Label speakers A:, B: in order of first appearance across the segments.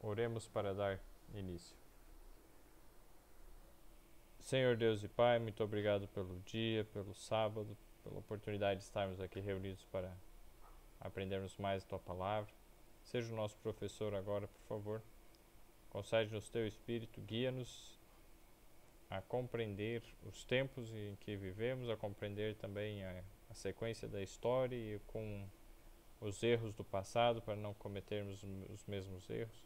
A: Oremos para dar início. Senhor Deus e Pai, muito obrigado pelo dia, pelo sábado, pela oportunidade de estarmos aqui reunidos para aprendermos mais a Tua Palavra. Seja o nosso professor agora, por favor. Concede-nos Teu Espírito, guia-nos a compreender os tempos em que vivemos, a compreender também a sequência da história e com os erros do passado para não cometermos os mesmos erros.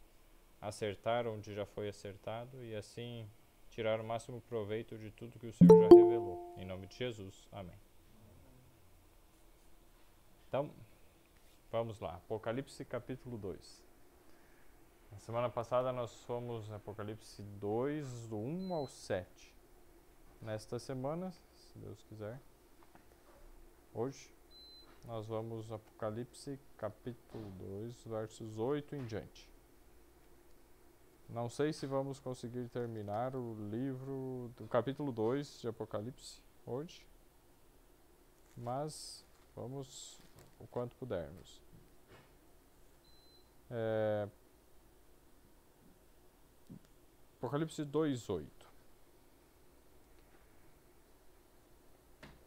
A: Acertar onde já foi acertado e assim tirar o máximo proveito de tudo que o Senhor já revelou. Em nome de Jesus. Amém. Então, vamos lá. Apocalipse capítulo 2. Na semana passada nós fomos Apocalipse 2, do 1 ao 7. Nesta semana, se Deus quiser, hoje, nós vamos Apocalipse capítulo 2, versos 8 em diante. Não sei se vamos conseguir terminar o livro do capítulo 2 de Apocalipse hoje, mas vamos o quanto pudermos. Apocalipse 2:8.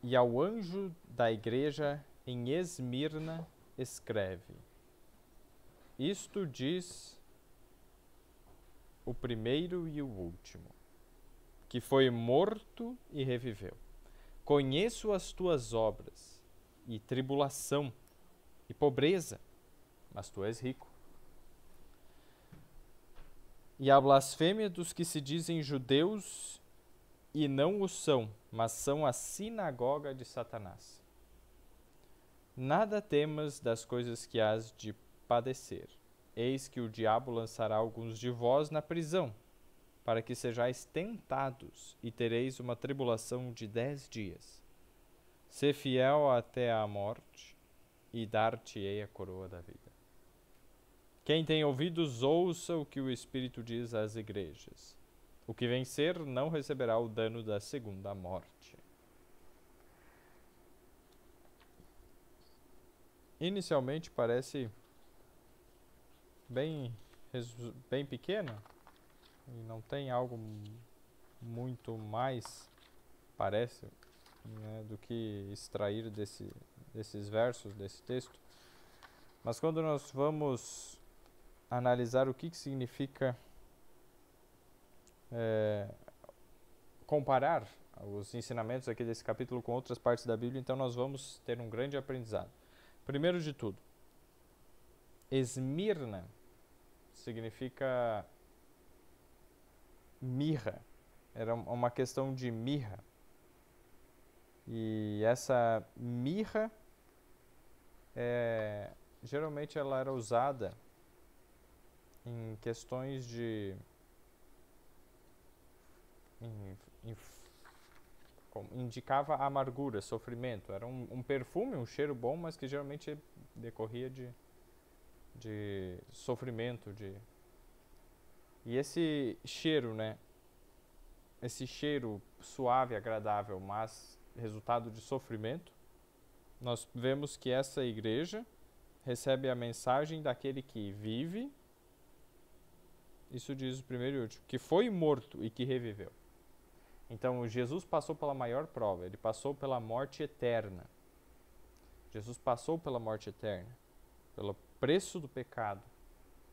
A: E ao anjo da igreja em Esmirna escreve: Isto diz o primeiro e o último, que foi morto e reviveu. Conheço as tuas obras, e tribulação, e pobreza, mas tu és rico. E a blasfêmia dos que se dizem judeus e não o são, mas são a sinagoga de Satanás. Nada temas das coisas que hás de padecer. Eis que o diabo lançará alguns de vós na prisão, para que sejais tentados, e tereis uma tribulação de 10 dias. Sê fiel até a morte, e dar-te-ei a coroa da vida. Quem tem ouvidos, ouça o que o Espírito diz às igrejas. O que vencer não receberá o dano da segunda morte. Inicialmente parece bem pequeno e não tem algo muito mais, parece, né, do que extrair desses versos, desse texto. Mas quando nós vamos analisar o que significa comparar os ensinamentos aqui desse capítulo com outras partes da Bíblia, então nós vamos ter um grande aprendizado. Primeiro de tudo, Esmirna significa mirra. Era uma questão de mirra. E essa mirra, geralmente ela era usada em questões de... indicava amargura, sofrimento. Era um perfume, um cheiro bom, mas que geralmente decorria de sofrimento. E esse cheiro, né? Esse cheiro suave, agradável, mas resultado de sofrimento, nós vemos que essa igreja recebe a mensagem daquele que vive, isso diz o primeiro e último, que foi morto e que reviveu. Então, Jesus passou pela maior prova, ele passou pela morte eterna. Jesus passou pela morte eterna, pelo preço do pecado.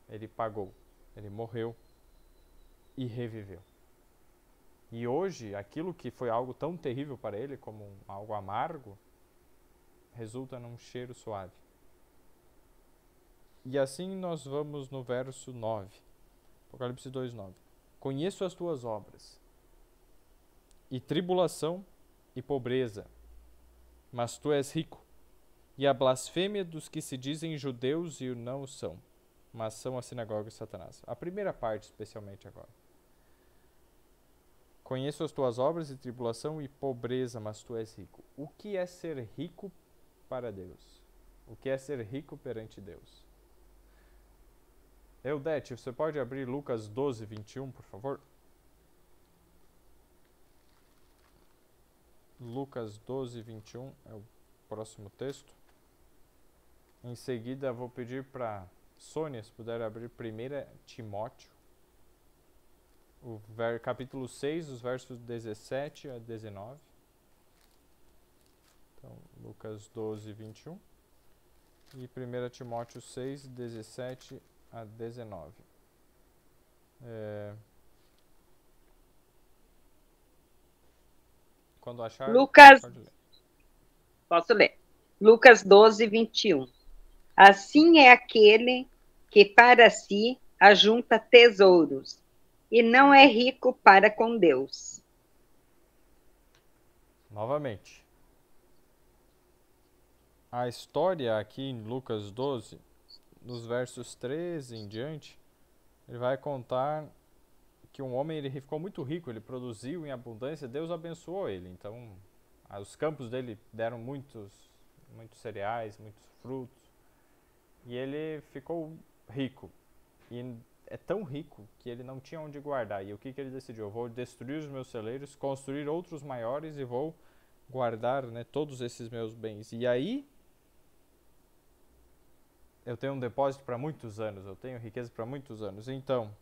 A: Ele pagou, ele morreu e reviveu. E hoje, aquilo que foi algo tão terrível para ele, como algo amargo, resulta num cheiro suave. E assim nós vamos no verso 9, Apocalipse 2:9. Conheço as tuas obras, e tribulação e pobreza, mas tu és rico, e a blasfêmia dos que se dizem judeus e não o são, mas são a sinagoga de Satanás. A primeira parte, especialmente agora. Conheço as tuas obras e tribulação e pobreza, mas tu és rico. O que é ser rico para Deus? O que é ser rico perante Deus? Eudete, você pode abrir Lucas 12:21, por favor? Lucas 12:21 é o próximo texto. Em seguida, vou pedir para Sônia, se puder abrir 1 Timóteo, capítulo 6, os versos 17 a 19. Então, Lucas 12, 21. E 1 Timóteo 6, 17 a 19. Quando achar,
B: Lucas,
A: pode ler.
B: posso ler? Lucas 12, 21. Assim é aquele que para si ajunta tesouros e não é rico para com Deus.
A: Novamente. A história aqui em Lucas 12, nos versos 13 em diante, ele vai contar que um homem ele ficou muito rico, ele produziu em abundância, Deus abençoou ele. Então, os campos dele deram muitos cereais, muitos frutos, e ele ficou rico. E é tão rico que ele não tinha onde guardar. E o que ele decidiu? Eu vou destruir os meus celeiros, construir outros maiores e vou guardar, né, todos esses meus bens. E aí eu tenho um depósito para muitos anos, eu tenho riqueza para muitos anos. Então,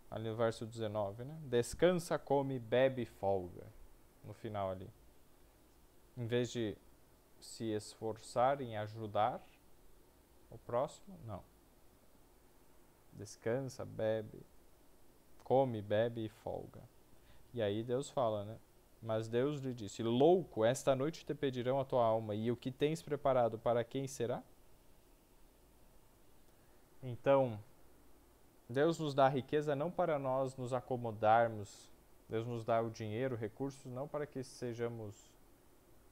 A: ali no verso 19, né? Descansa, come, bebe e folga. No final ali. Em vez de se esforçar em ajudar o próximo, não. Descansa, bebe, come, bebe e folga. E aí Deus fala, né? Mas Deus lhe disse: louco, esta noite te pedirão a tua alma, e o que tens preparado para quem será? Então, Deus nos dá a riqueza não para nós nos acomodarmos. Deus nos dá o dinheiro, recursos, não para que sejamos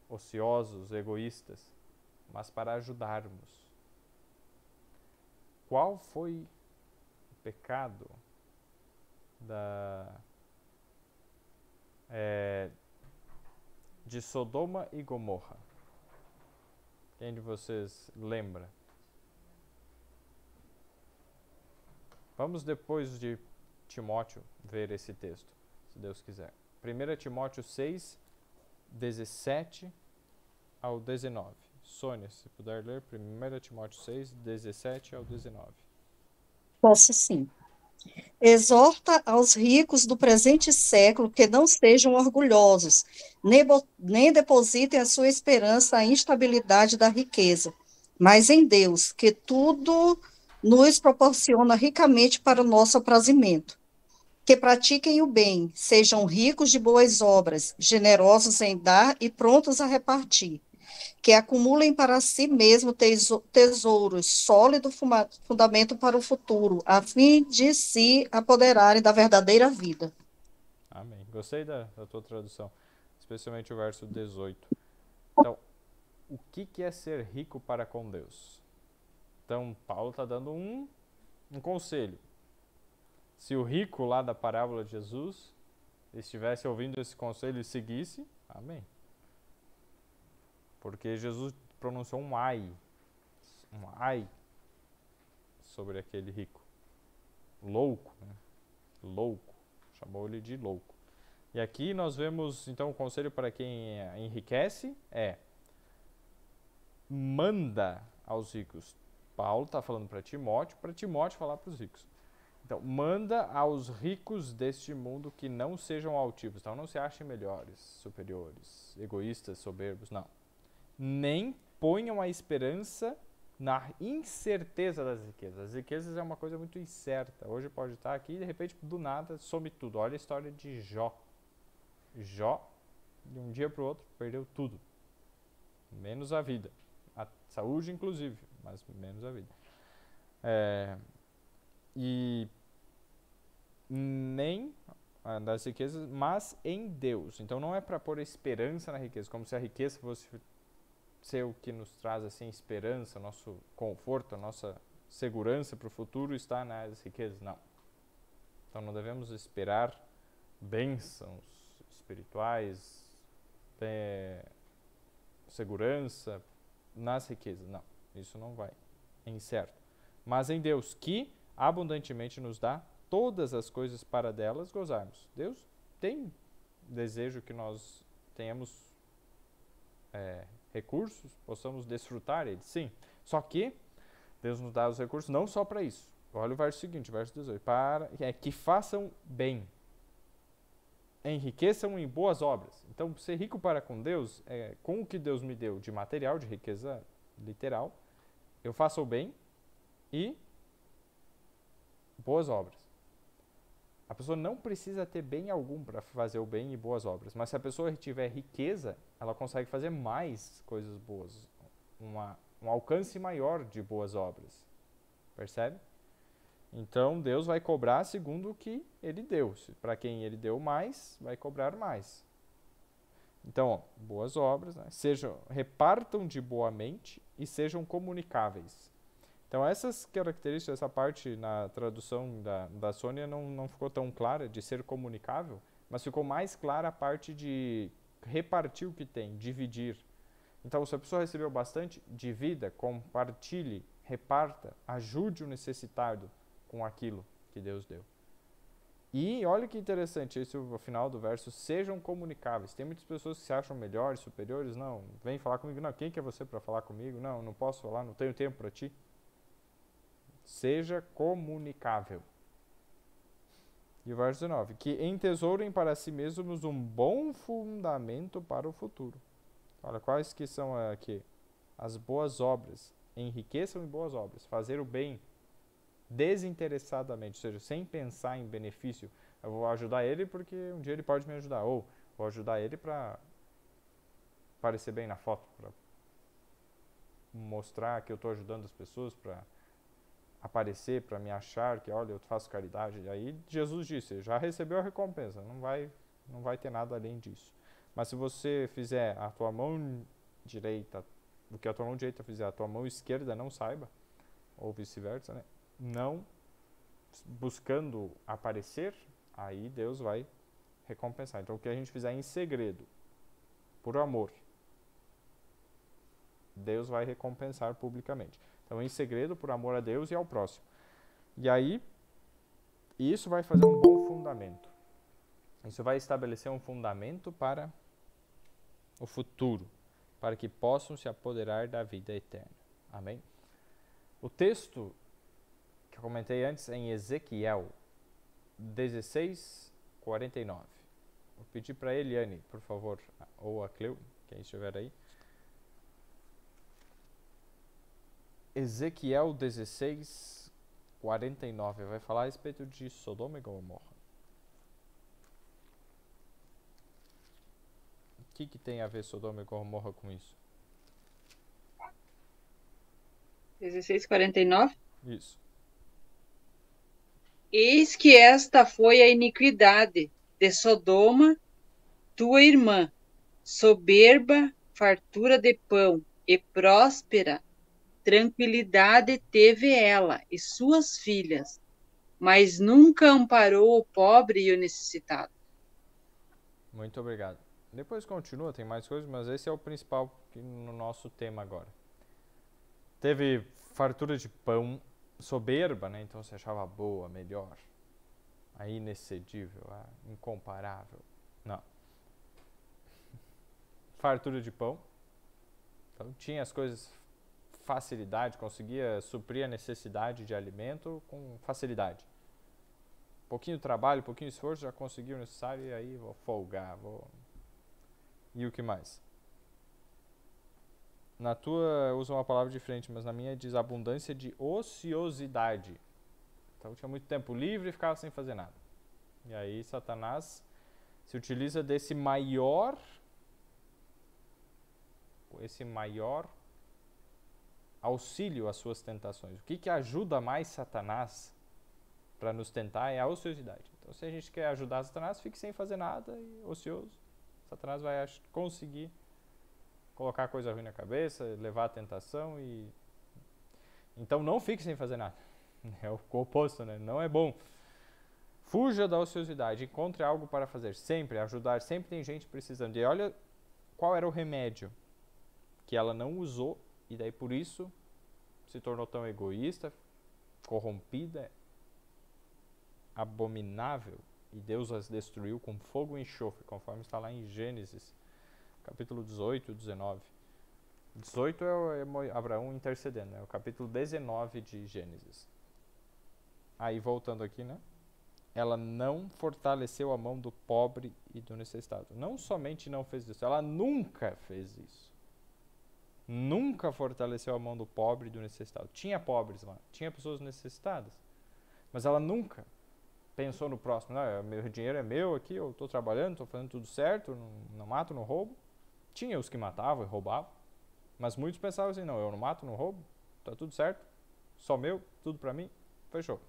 A: ociosos, egoístas, mas para ajudarmos. Qual foi o pecado de Sodoma e Gomorra? Quem de vocês lembra? Vamos depois de Timóteo ver esse texto, se Deus quiser. 1 Timóteo 6, 17 ao 19. Sônia, se puder ler, 1 Timóteo 6, 17 ao 19.
C: Posso sim. Exorta aos ricos do presente século que não sejam orgulhosos, nem depositem a sua esperança na instabilidade da riqueza, mas em Deus, que tudo nos proporciona ricamente para o nosso aprazimento. Que pratiquem o bem, sejam ricos de boas obras, generosos em dar e prontos a repartir. Que acumulem para si mesmo tesouros, sólido fundamento para o futuro, a fim de se apoderarem da verdadeira vida.
A: Amém. Gostei da tua tradução, especialmente o verso 18. Então, o que é ser rico para com Deus? Então, Paulo está dando um conselho. Se o rico lá da parábola de Jesus estivesse ouvindo esse conselho e seguisse, amém. Porque Jesus pronunciou um ai sobre aquele rico. Louco, né? Louco. Chamou ele de louco. E aqui nós vemos, então, o conselho para quem enriquece é: manda aos ricos. Paulo está falando para Timóteo falar para os ricos. Então, manda aos ricos deste mundo que não sejam altivos. Então, não se achem melhores, superiores, egoístas, soberbos, não. Nem ponham a esperança na incerteza das riquezas. As riquezas é uma coisa muito incerta. Hoje pode estar aqui e de repente do nada some tudo. Olha a história de Jó. Jó, de um dia para o outro, perdeu tudo. Menos a vida. A saúde, inclusive, mas menos a vida. E nem das riquezas, mas em Deus. Então não é para pôr esperança na riqueza, como se a riqueza fosse ser o que nos traz assim esperança, nosso conforto, a nossa segurança para o futuro está nas riquezas. Não. Então não devemos esperar bênçãos espirituais, segurança nas riquezas. Não, isso não vai. É incerto. Mas em Deus, que abundantemente nos dá todas as coisas para delas gozarmos. Deus tem desejo que nós tenhamos recursos, possamos desfrutar eles, sim. Só que Deus nos dá os recursos não só para isso. Olha o verso seguinte, verso 18. Que façam bem, enriqueçam em boas obras. Então, ser rico para com Deus, com o que Deus me deu de material, de riqueza literal, eu faço o bem e boas obras. A pessoa não precisa ter bem algum para fazer o bem e boas obras, mas se a pessoa tiver riqueza, ela consegue fazer mais coisas boas, um alcance maior de boas obras. Percebe? Então, Deus vai cobrar segundo o que Ele deu. Para quem Ele deu mais, vai cobrar mais. Então, ó, boas obras, né? Repartam de boa mente e sejam comunicáveis. Então, essas características, essa parte na tradução da Sônia não ficou tão clara, de ser comunicável, mas ficou mais clara a parte de repartir o que tem, dividir. Então, se a pessoa recebeu bastante, divida, compartilhe, reparta, ajude o necessitado com aquilo que Deus deu. E olha que interessante, esse é o final do verso, sejam comunicáveis. Tem muitas pessoas que se acham melhores, superiores, não, vem falar comigo, não, quem que é você para falar comigo? Não posso falar, não tenho tempo para ti. Seja comunicável. E o verso 19, que entesourem para si mesmos um bom fundamento para o futuro. Olha, quais que são aqui? As boas obras. Enriqueçam em boas obras. Fazer o bem desinteressadamente, ou seja, sem pensar em benefício. Eu vou ajudar ele porque um dia ele pode me ajudar. Ou vou ajudar ele para parecer bem na foto, para mostrar que eu estou ajudando as pessoas, para aparecer, para me achar que, olha, eu faço caridade. E aí Jesus disse, já recebeu a recompensa, não vai ter nada além disso. Mas se você fizer a tua mão direita, o que a tua mão direita fizer, a tua mão esquerda não saiba, ou vice-versa, né? Não buscando aparecer, aí Deus vai recompensar. Então, o que a gente fizer em segredo, por amor, Deus vai recompensar publicamente. Então, em segredo, por amor a Deus e ao próximo. E aí, isso vai fazer um bom fundamento. Isso vai estabelecer um fundamento para o futuro, para que possam se apoderar da vida eterna. Amém? O texto que eu comentei antes é em Ezequiel 16, 49. Vou pedir para a Eliane, por favor, ou a Cleo, quem estiver aí. Ezequiel 16, 49. Vai falar a respeito de Sodoma e Gomorra. O que tem a ver Sodoma e Gomorra com isso?
B: 16:49.
A: Isso.
B: Eis que esta foi a iniquidade de Sodoma, tua irmã, soberba, fartura de pão e próspera tranquilidade teve ela e suas filhas, mas nunca amparou o pobre e o necessitado.
A: Muito obrigado. Depois continua, tem mais coisas, mas esse é o principal no nosso tema agora. Teve fartura de pão, soberba, né? Então se achava boa, melhor, inexcedível, incomparável. Não. Fartura de pão. Então tinha as coisas facilidade, conseguia suprir a necessidade de alimento com facilidade. Um pouquinho de trabalho, um pouquinho de esforço, já conseguiu o necessário e aí vou folgar, E o que mais? Na tua usa uma palavra diferente, mas na minha diz abundância de ociosidade. Então tinha muito tempo livre e ficava sem fazer nada. E aí Satanás se utiliza desse maior auxílio às suas tentações. O que ajuda mais Satanás para nos tentar é a ociosidade. Então, se a gente quer ajudar Satanás, fique sem fazer nada e ocioso. Satanás vai conseguir colocar coisa ruim na cabeça, levar a tentação e... Então, não fique sem fazer nada. É o oposto, né? Não é bom. Fuja da ociosidade, encontre algo para fazer. Sempre, ajudar. Sempre tem gente precisando. E olha qual era o remédio que ela não usou e daí por isso se tornou tão egoísta, corrompida, abominável, e Deus as destruiu com fogo e enxofre, conforme está lá em Gênesis, capítulo 18 e 19. 18 é Abraão intercedendo, é o capítulo 19 de Gênesis. Aí voltando aqui, né? Ela não fortaleceu a mão do pobre e do necessitado. Não somente não fez isso, ela nunca fez isso. Nunca fortaleceu a mão do pobre e do necessitado. Tinha pobres lá, tinha pessoas necessitadas, mas ela nunca pensou no próximo. Não, meu dinheiro é meu aqui, eu estou trabalhando, estou fazendo tudo certo, não mato, não roubo. Tinha os que matavam e roubavam, mas muitos pensavam assim, não, eu não mato, não roubo, tá tudo certo, só meu, tudo para mim, fechou.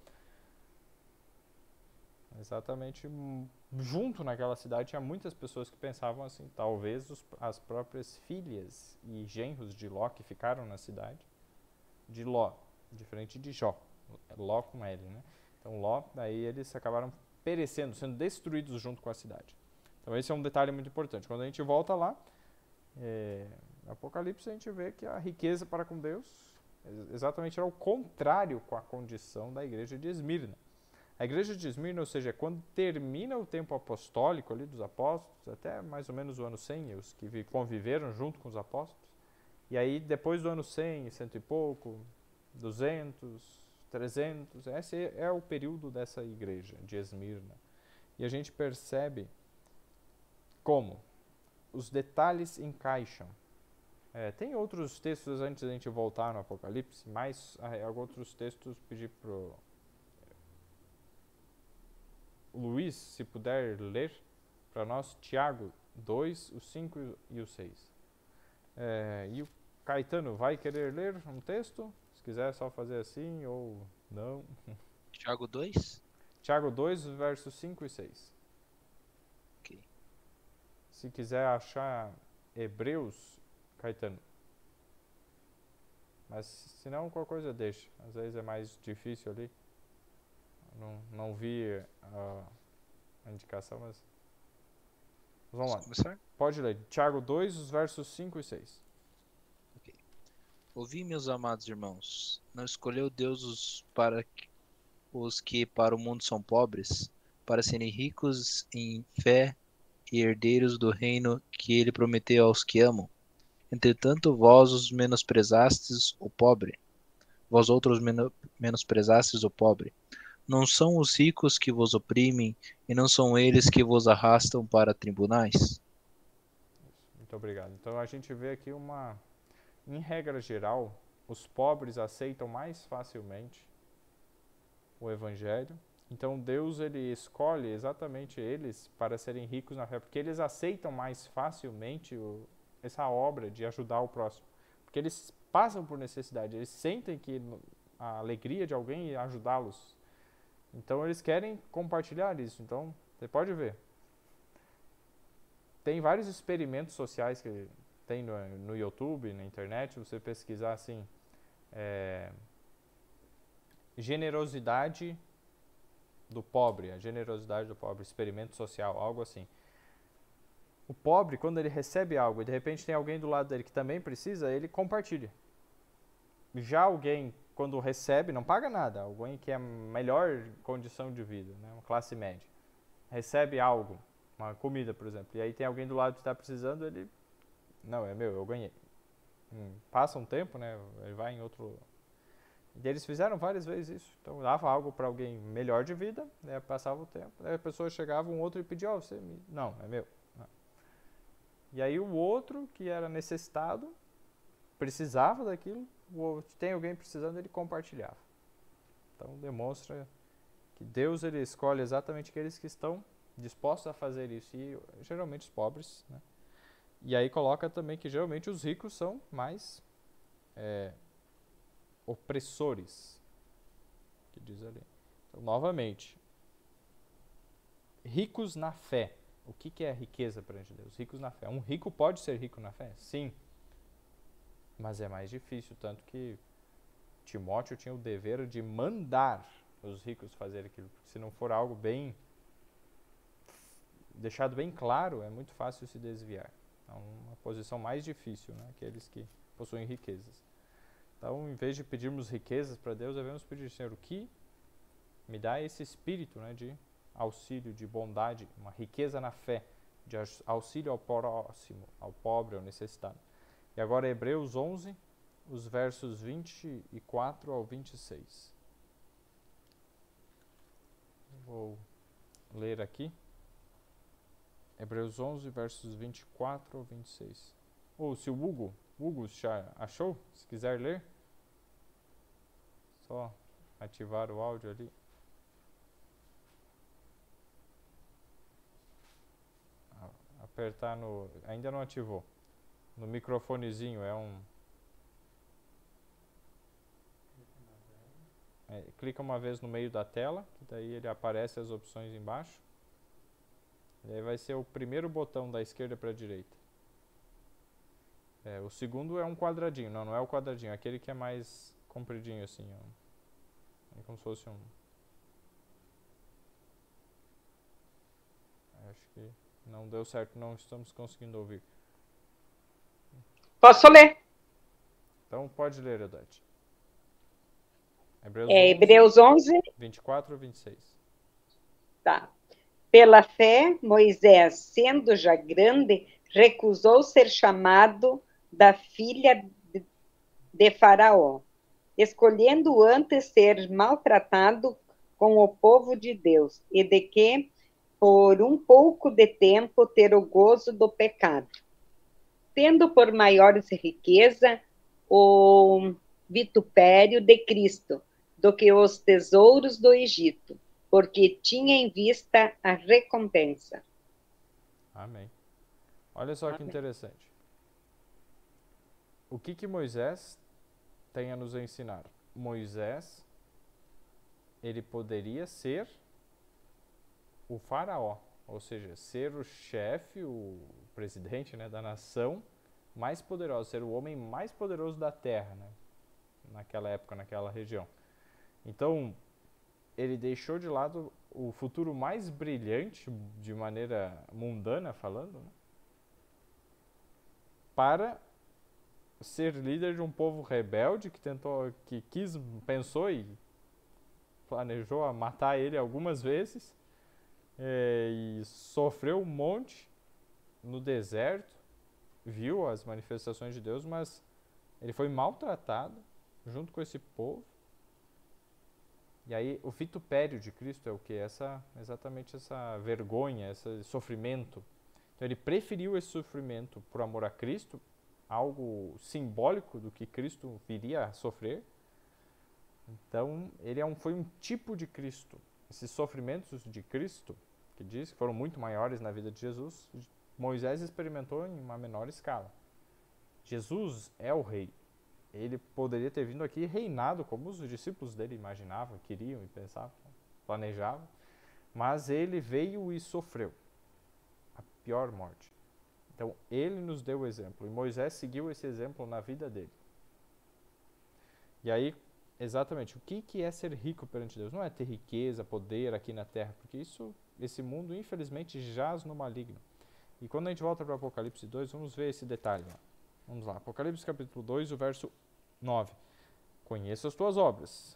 A: Exatamente, junto naquela cidade tinha muitas pessoas que pensavam assim. Talvez as próprias filhas e genros de Ló que ficaram na cidade, de Ló, diferente de Jó, Ló com L, né? Então Ló, daí eles acabaram perecendo, sendo destruídos junto com a cidade. Então esse é um detalhe muito importante. Quando a gente volta lá, no Apocalipse a gente vê que a riqueza para com Deus exatamente era o contrário com a condição da igreja de Esmirna. A igreja de Esmirna, ou seja, quando termina o tempo apostólico ali dos apóstolos, até mais ou menos o ano 100, os que conviveram junto com os apóstolos, e aí depois do ano 100, cento e pouco, 200, 300, esse é o período dessa igreja de Esmirna. E a gente percebe como os detalhes encaixam. Tem outros textos, antes da gente voltar no Apocalipse, mas outros textos pedir para o Luiz, se puder ler para nós, Tiago 2, o 5 e o 6. E o Caetano vai querer ler um texto? Se quiser só fazer assim ou não.
D: Tiago 2?
A: Tiago 2, versos 5 e 6.
D: Ok.
A: Se quiser achar Hebreus, Caetano. Mas se não, qualquer coisa deixa. Às vezes é mais difícil ali. Não vi a indicação, mas vamos lá.
D: Começar?
A: Pode ler. Tiago 2, os versos 5 e 6.
D: Ok. Ouvi, meus amados irmãos, não escolheu Deus os que para o mundo são pobres, para serem ricos em fé e herdeiros do reino que ele prometeu aos que amam. Entretanto, vós os menosprezastes o pobre. Vós outros menosprezastes o pobre. Não são os ricos que vos oprimem, e não são eles que vos arrastam para tribunais?
A: Muito obrigado. Então a gente vê aqui em regra geral, os pobres aceitam mais facilmente o evangelho. Então Deus ele escolhe exatamente eles para serem ricos na fé, porque eles aceitam mais facilmente essa obra de ajudar o próximo. Porque eles passam por necessidade, eles sentem que a alegria de alguém é ajudá-los. Então eles querem compartilhar isso. Então, você pode ver. Tem vários experimentos sociais que tem no YouTube, na internet, você pesquisar assim, generosidade do pobre, a generosidade do pobre, experimento social, algo assim. O pobre, quando ele recebe algo e de repente tem alguém do lado dele que também precisa, ele compartilha. Já alguém, quando recebe, não paga nada, alguém que é melhor condição de vida, né, uma classe média, recebe algo, uma comida, por exemplo, e aí tem alguém do lado que está precisando, ele, não, é meu, eu ganhei. Passa um tempo, né, ele vai em outro... E eles fizeram várias vezes isso. Então, dava algo para alguém melhor de vida, né, passava o tempo, aí a pessoa chegava, um outro e pedia, você me... Não, é meu. Não. E aí o outro, que era necessitado, precisava daquilo, tem alguém precisando, ele compartilhava. Então, demonstra que Deus ele escolhe exatamente aqueles que estão dispostos a fazer isso, e geralmente os pobres, né? E aí coloca também que geralmente os ricos são mais opressores, que diz ali. Então, novamente, ricos na fé. O que é riqueza perante Deus? Ricos na fé. Um rico pode ser rico na fé? Sim. Mas é mais difícil, tanto que Timóteo tinha o dever de mandar os ricos fazer aquilo. Porque se não for algo bem deixado bem claro, é muito fácil se desviar. É uma posição mais difícil, né? Aqueles que possuem riquezas. Então, em vez de pedirmos riquezas para Deus, devemos pedir, Senhor, o que me dá esse espírito, né, de auxílio, de bondade, uma riqueza na fé, de auxílio ao próximo, ao pobre, ao necessitado. E agora Hebreus 11, os versos 24 ao 26. Vou ler aqui. Hebreus 11, versos 24 ao 26. Ou se o Hugo já achou, se quiser ler, só ativar o áudio ali. Apertar no... Ainda não ativou. No microfonezinho clica uma vez no meio da tela, que daí ele aparece as opções embaixo. E aí vai ser o primeiro botão da esquerda para a direita. O segundo é um quadradinho. Não é o quadradinho, é aquele que é mais compridinho assim. É como se fosse um... Acho que não deu certo, não estamos conseguindo ouvir.
B: Posso ler?
A: Então pode ler, Eudete.
B: Hebreus 11,
A: 24 a 26.
B: Tá. Pela fé, Moisés, sendo já grande, recusou ser chamado da filha de Faraó, escolhendo antes ser maltratado com o povo de Deus, e de que, por um pouco de tempo, ter o gozo do pecado. Tendo por maiores riqueza o vitupério de Cristo do que os tesouros do Egito, porque tinha em vista a recompensa.
A: Amém. Olha só que interessante. O que Moisés tem a nos ensinar? Moisés, ele poderia ser o faraó, ou seja, ser o chefe, o presidente, né, da nação mais poderosa, ser o homem mais poderoso da terra, né, naquela época, naquela região. Então, ele deixou de lado o futuro mais brilhante, de maneira mundana falando, né, para ser líder de um povo rebelde que pensou e planejou matar ele algumas vezes, e sofreu um monte no deserto, viu as manifestações de Deus, mas ele foi maltratado junto com esse povo. E aí o vitupério de Cristo é o que? Exatamente essa vergonha, esse sofrimento. Então ele preferiu esse sofrimento por amor a Cristo, algo simbólico do que Cristo viria a sofrer. Então ele foi um tipo de Cristo. Esses sofrimentos de Cristo, que diz que foram muito maiores na vida de Jesus, Moisés experimentou em uma menor escala. Jesus é o rei. Ele poderia ter vindo aqui e reinado como os discípulos dele imaginavam, queriam e pensavam, planejavam, mas ele veio e sofreu a pior morte. Então ele nos deu o exemplo e Moisés seguiu esse exemplo na vida dele. E aí, exatamente, o que é ser rico perante Deus? Não é ter riqueza, poder aqui na terra, porque esse mundo infelizmente jaz no maligno. E quando a gente volta para o Apocalipse 2, vamos ver esse detalhe lá. Vamos lá, Apocalipse capítulo 2, o verso 9. Conheço as tuas obras,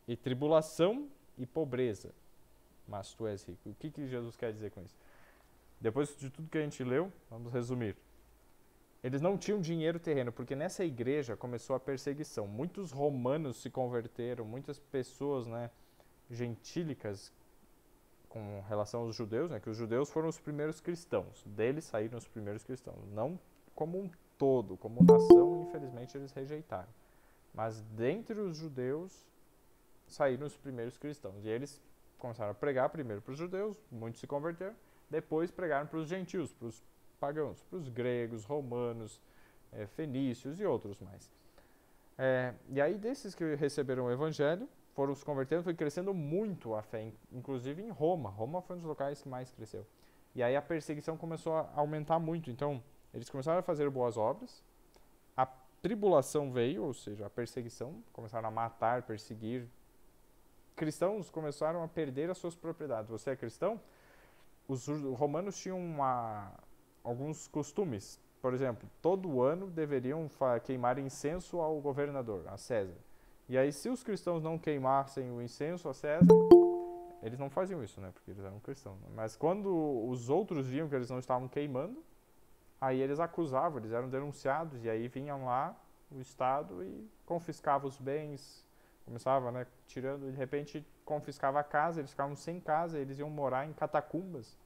A: e tribulação e pobreza, mas tu és rico. O que Jesus quer dizer com isso? Depois de tudo que a gente leu, vamos resumir. Eles não tinham dinheiro terreno, porque nessa igreja começou a perseguição. Muitos romanos se converteram, muitas pessoas, né, gentílicas com relação aos judeus, né, que os judeus foram os primeiros cristãos. Deles saíram os primeiros cristãos. Não como um todo, como nação, infelizmente eles rejeitaram. Mas dentre os judeus saíram os primeiros cristãos. E eles começaram a pregar primeiro para os judeus, muitos se converteram, depois pregaram para os gentios, para os pagãos, para os gregos, romanos, fenícios e outros mais. E aí desses que receberam o evangelho, foram se convertendo, foi crescendo muito a fé, inclusive em Roma. Roma foi um dos locais que mais cresceu. E aí a perseguição começou a aumentar muito. Então, eles começaram a fazer boas obras, a tribulação veio, ou seja, a perseguição, começaram a matar, perseguir. Cristãos começaram a perder as suas propriedades. Você é cristão? Os romanos tinham alguns costumes. Por exemplo, todo ano deveriam queimar incenso ao governador, a César. E aí, se os cristãos não queimassem o incenso a César, eles não faziam isso, né? Porque eles eram cristãos. Mas quando os outros viam que eles não estavam queimando, aí eles acusavam, eles eram denunciados, e aí vinham lá o Estado e confiscava os bens, começava, né, tirando, de repente confiscava a casa, eles ficavam sem casa, eles iam morar em catacumbas,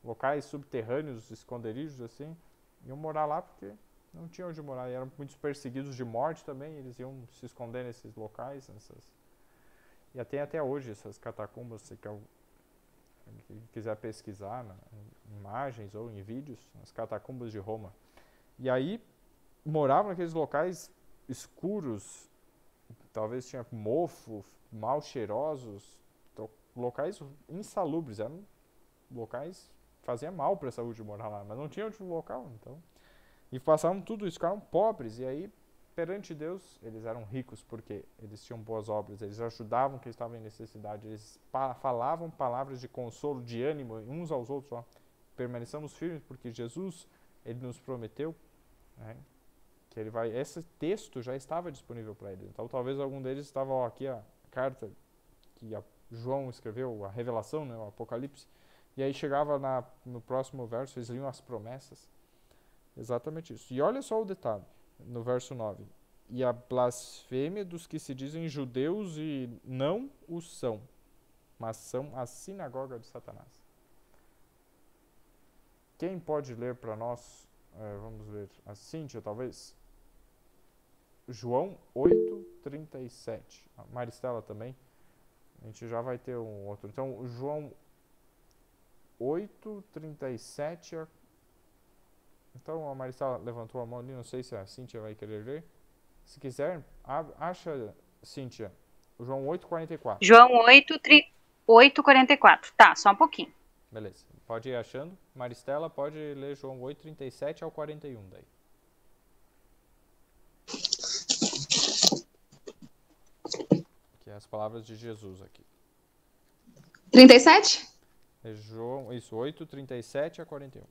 A: locais subterrâneos, esconderijos assim, iam morar lá porque não tinham onde morar, e eram muitos perseguidos de morte também, eles iam se esconder nesses locais, e tem até hoje essas catacumbas, se quiser pesquisar em imagens ou em vídeos, as catacumbas de Roma. E aí moravam naqueles locais escuros, talvez tinha mofo, mal cheirosos, locais insalubres, eram locais que fazia mal para a saúde morar lá, mas não tinha outro local, então. E passavam tudo isso, ficaram pobres, e aí perante Deus, eles eram ricos porque eles tinham boas obras, eles ajudavam quem estava em necessidade, eles falavam palavras de consolo, de ânimo uns aos outros, ó. Permaneçamos firmes porque Jesus, ele nos prometeu, né, que ele vai. Esse texto já estava disponível para eles. Então talvez algum deles estava, ó, aqui a carta que João escreveu, a revelação, né, o Apocalipse, e aí chegava no próximo verso, eles liam as promessas. Exatamente isso. E olha só o detalhe, no verso 9. E a blasfêmia dos que se dizem judeus e não o são, mas são a sinagoga de Satanás. Quem pode ler para nós, vamos ver, a Cíntia talvez? João 8:37. A Maristela também. A gente já vai ter um outro. Então, João 8:37. Então, a Maristela levantou a mão ali, não sei se a Cíntia vai querer ler. Se quiser, acha, Cíntia, o João 8:44.
E: João 8:44. Tá, só um pouquinho.
A: Beleza, pode ir achando. Maristela pode ler João 8:37 ao 41 daí. Que é as palavras de Jesus aqui.
F: 37?
A: É João, isso, 8:37 a 41.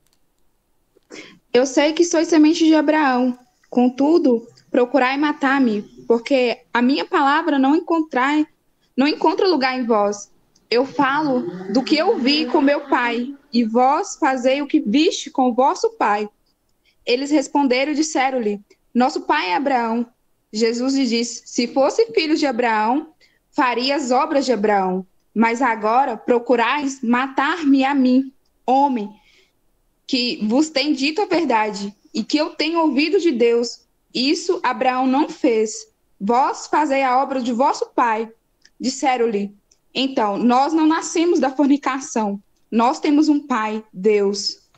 F: Eu sei que sois semente de Abraão, contudo, procurai matar-me, porque a minha palavra não encontra lugar em vós. Eu falo do que eu vi com meu pai, e vós fazei o que viste com vosso pai. Eles responderam e disseram-lhe: Nosso pai é Abraão. Jesus lhe disse: Se fosse filho de Abraão, faria as obras de Abraão. Mas agora procurais matar-me a mim, homem, que vos tem dito a verdade, e que eu tenho ouvido de Deus. Isso Abraão não fez. Vós fazei a obra de vosso pai. Disseram-lhe: Então, nós não nascemos da fornicação. Nós temos um pai, Deus.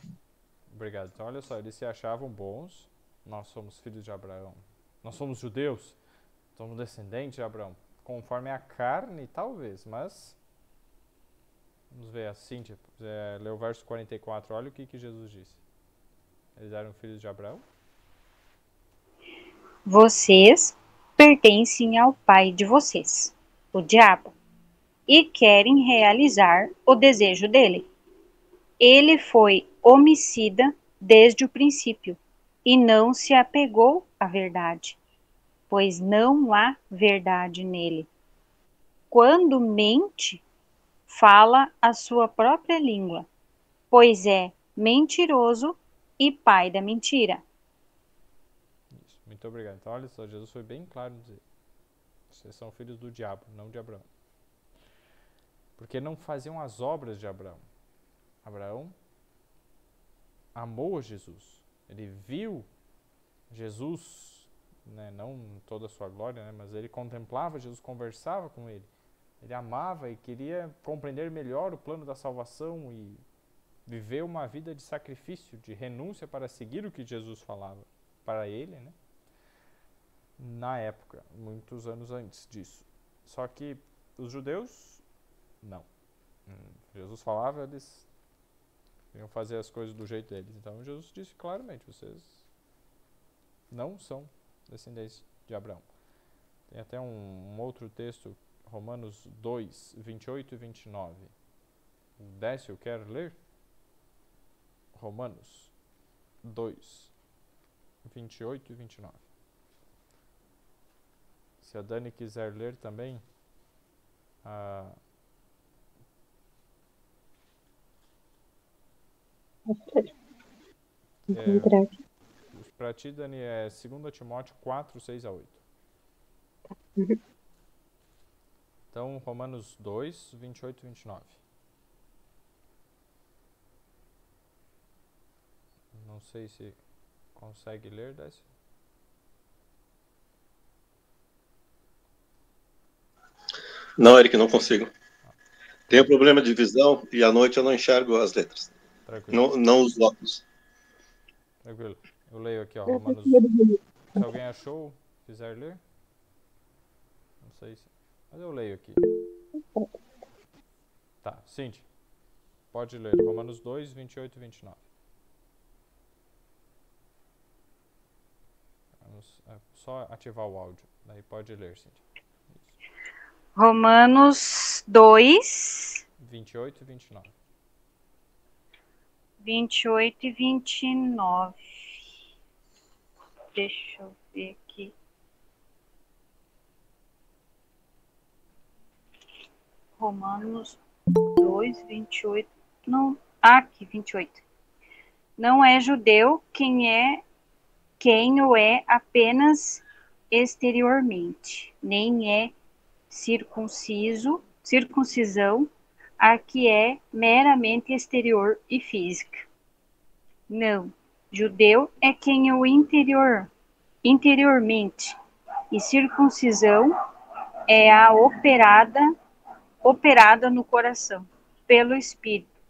A: Obrigado. Então, olha só, eles se achavam bons. Nós somos filhos de Abraão. Nós somos judeus. Somos descendentes de Abraão. Conforme a carne, talvez, mas... Vamos ver, a Cíntia leu o verso 44. Olha o que Jesus disse. Eles eram filhos de Abraão?
E: Vocês pertencem ao pai de vocês, o diabo, e querem realizar o desejo dele. Ele foi homicida desde o princípio e não se apegou à verdade, pois não há verdade nele. Quando mente, fala a sua própria língua, pois é mentiroso e pai da mentira.
A: Isso, muito obrigado. Então, olha só, Jesus foi bem claro em dizer: vocês são filhos do diabo, não de Abraão. Porque não faziam as obras de Abraão. Abraão amou Jesus. Ele viu Jesus, né, não toda a sua glória, né, mas ele contemplava Jesus, conversava com ele. Ele amava e queria compreender melhor o plano da salvação e viver uma vida de sacrifício, de renúncia para seguir o que Jesus falava para ele, né? Na época, muitos anos antes disso. Só que os judeus, não. Jesus falava, eles iam fazer as coisas do jeito deles. Então Jesus disse claramente: vocês não são descendentes de Abraão. Tem até um outro texto, Romanos 2, 28 e 29. O Décio quer ler? Romanos 2, 28 e 29. Se a Dani quiser ler também,
G: encontrar aqui.
A: Para ti, Dani, é 2 Timóteo 4, 6 a 8.
G: Uhum.
A: Então, Romanos 2, 28 e 29. Não sei se consegue ler, Décio.
H: Não, Eric, não consigo. Tenho problema de visão e à noite eu não enxergo as letras.
A: Tranquilo.
H: Não os óculos.
A: Tranquilo. Eu leio aqui, ó,
G: Eu
A: Romanos.
G: prefiro bonito.
A: Se alguém achou, quiser ler. Não sei se. Mas eu leio aqui. Tá, Cindy. Pode ler. Romanos 2, 28 e 29. Vamos só ativar o áudio. Daí pode ler, Cindy.
E: Romanos 2,
A: 28 e 29.
E: 28 e 29. Deixa eu ver aqui. Romanos 2, 28. Não, aqui, 28. Não é judeu quem o é apenas exteriormente, nem é circuncisão a que é meramente exterior e física. Não, judeu é quem o interiormente, e circuncisão é a operada no coração, pelo Espírito,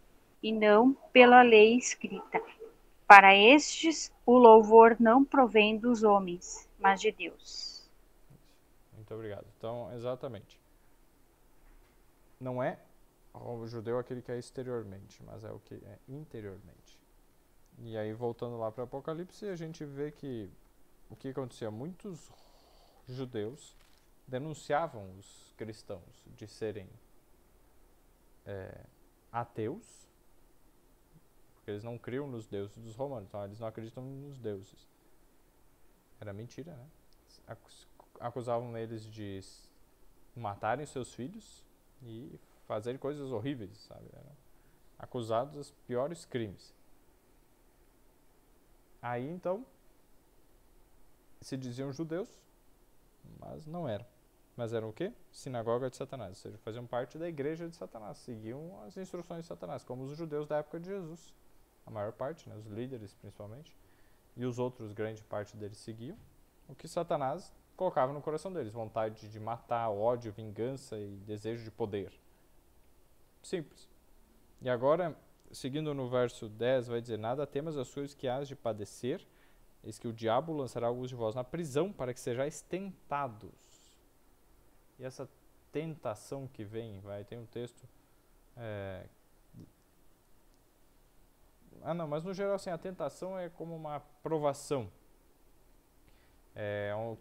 E: e não pela lei escrita. Para estes, o louvor não provém dos homens, mas de Deus.
A: Muito obrigado. Então, exatamente. Não é o judeu aquele que é exteriormente, mas é o que é interiormente. E aí, voltando lá para Apocalipse, a gente vê que o que acontecia? Muitos judeus denunciavam os cristãos de serem ateus, porque eles não criam nos deuses dos romanos, então eles não acreditam nos deuses. Era mentira, né? Acusavam eles de matarem seus filhos e fazerem coisas horríveis, sabe? Eram acusados dos piores crimes. Aí, então, se diziam judeus, mas não eram. Mas eram o quê? Sinagoga de Satanás, ou seja, faziam parte da igreja de Satanás, seguiam as instruções de Satanás, como os judeus da época de Jesus. A maior parte, né, os líderes principalmente, e os outros, grande parte deles seguiam o que Satanás colocava no coração deles, vontade de matar, ódio, vingança e desejo de poder. Simples. E agora, seguindo no verso 10, vai dizer: nada temas as coisas que hás de padecer, eis que o diabo lançará alguns de vós na prisão, para que sejais tentados. E essa tentação que vem, tem um texto... não, mas no geral, assim, a tentação é como uma provação.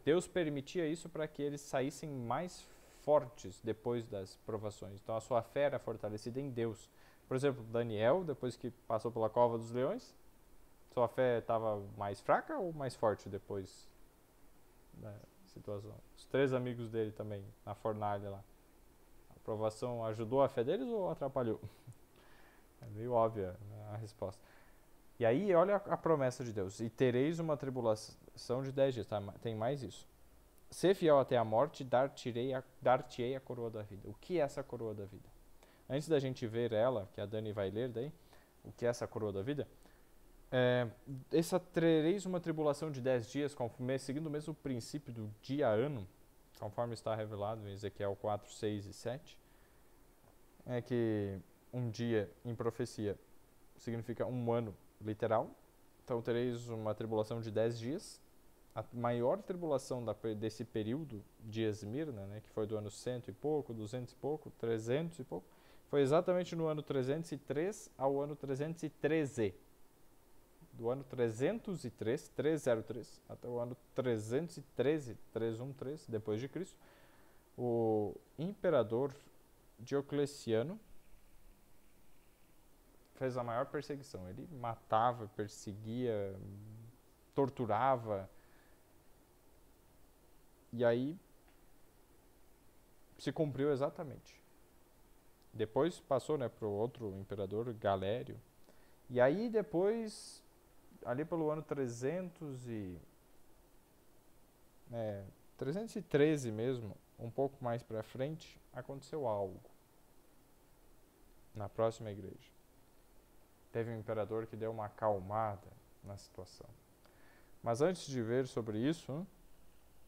A: Deus permitia isso para que eles saíssem mais fortes depois das provações. Então a sua fé era fortalecida em Deus. Por exemplo, Daniel, depois que passou pela cova dos leões, sua fé estava mais fraca ou mais forte depois da situação? Os 3 amigos dele também, na fornalha lá. A provação ajudou a fé deles ou atrapalhou? É meio óbvia a resposta. E aí, olha a promessa de Deus. E tereis uma tribulação de 10 dias. Tá? Tem mais isso. Ser fiel até a morte, dar-te-ei a coroa da vida. O que é essa coroa da vida? Antes da gente ver ela, que a Dani vai ler daí, o que é essa coroa da vida? Tereis uma tribulação de 10 dias, seguindo o mesmo princípio do dia-ano, conforme está revelado em Ezequiel 4, 6 e 7. É que um dia, em profecia, significa um ano literal. Então tereis uma tribulação de 10 dias. A maior tribulação desse período de Esmirna, né, que foi do ano 100 e pouco, 200 e pouco, 300 e pouco, foi exatamente no ano 303 ao ano 313. Do ano 303 até o ano 313, 313 depois de Cristo, o imperador Diocleciano fez a maior perseguição. Ele matava, perseguia, torturava. E aí se cumpriu exatamente. Depois passou, né, para o outro imperador, Galério. E aí depois ali pelo ano 313 mesmo, um pouco mais para frente, aconteceu algo na próxima igreja. Teve um imperador que deu uma acalmada na situação. Mas antes de ver sobre isso,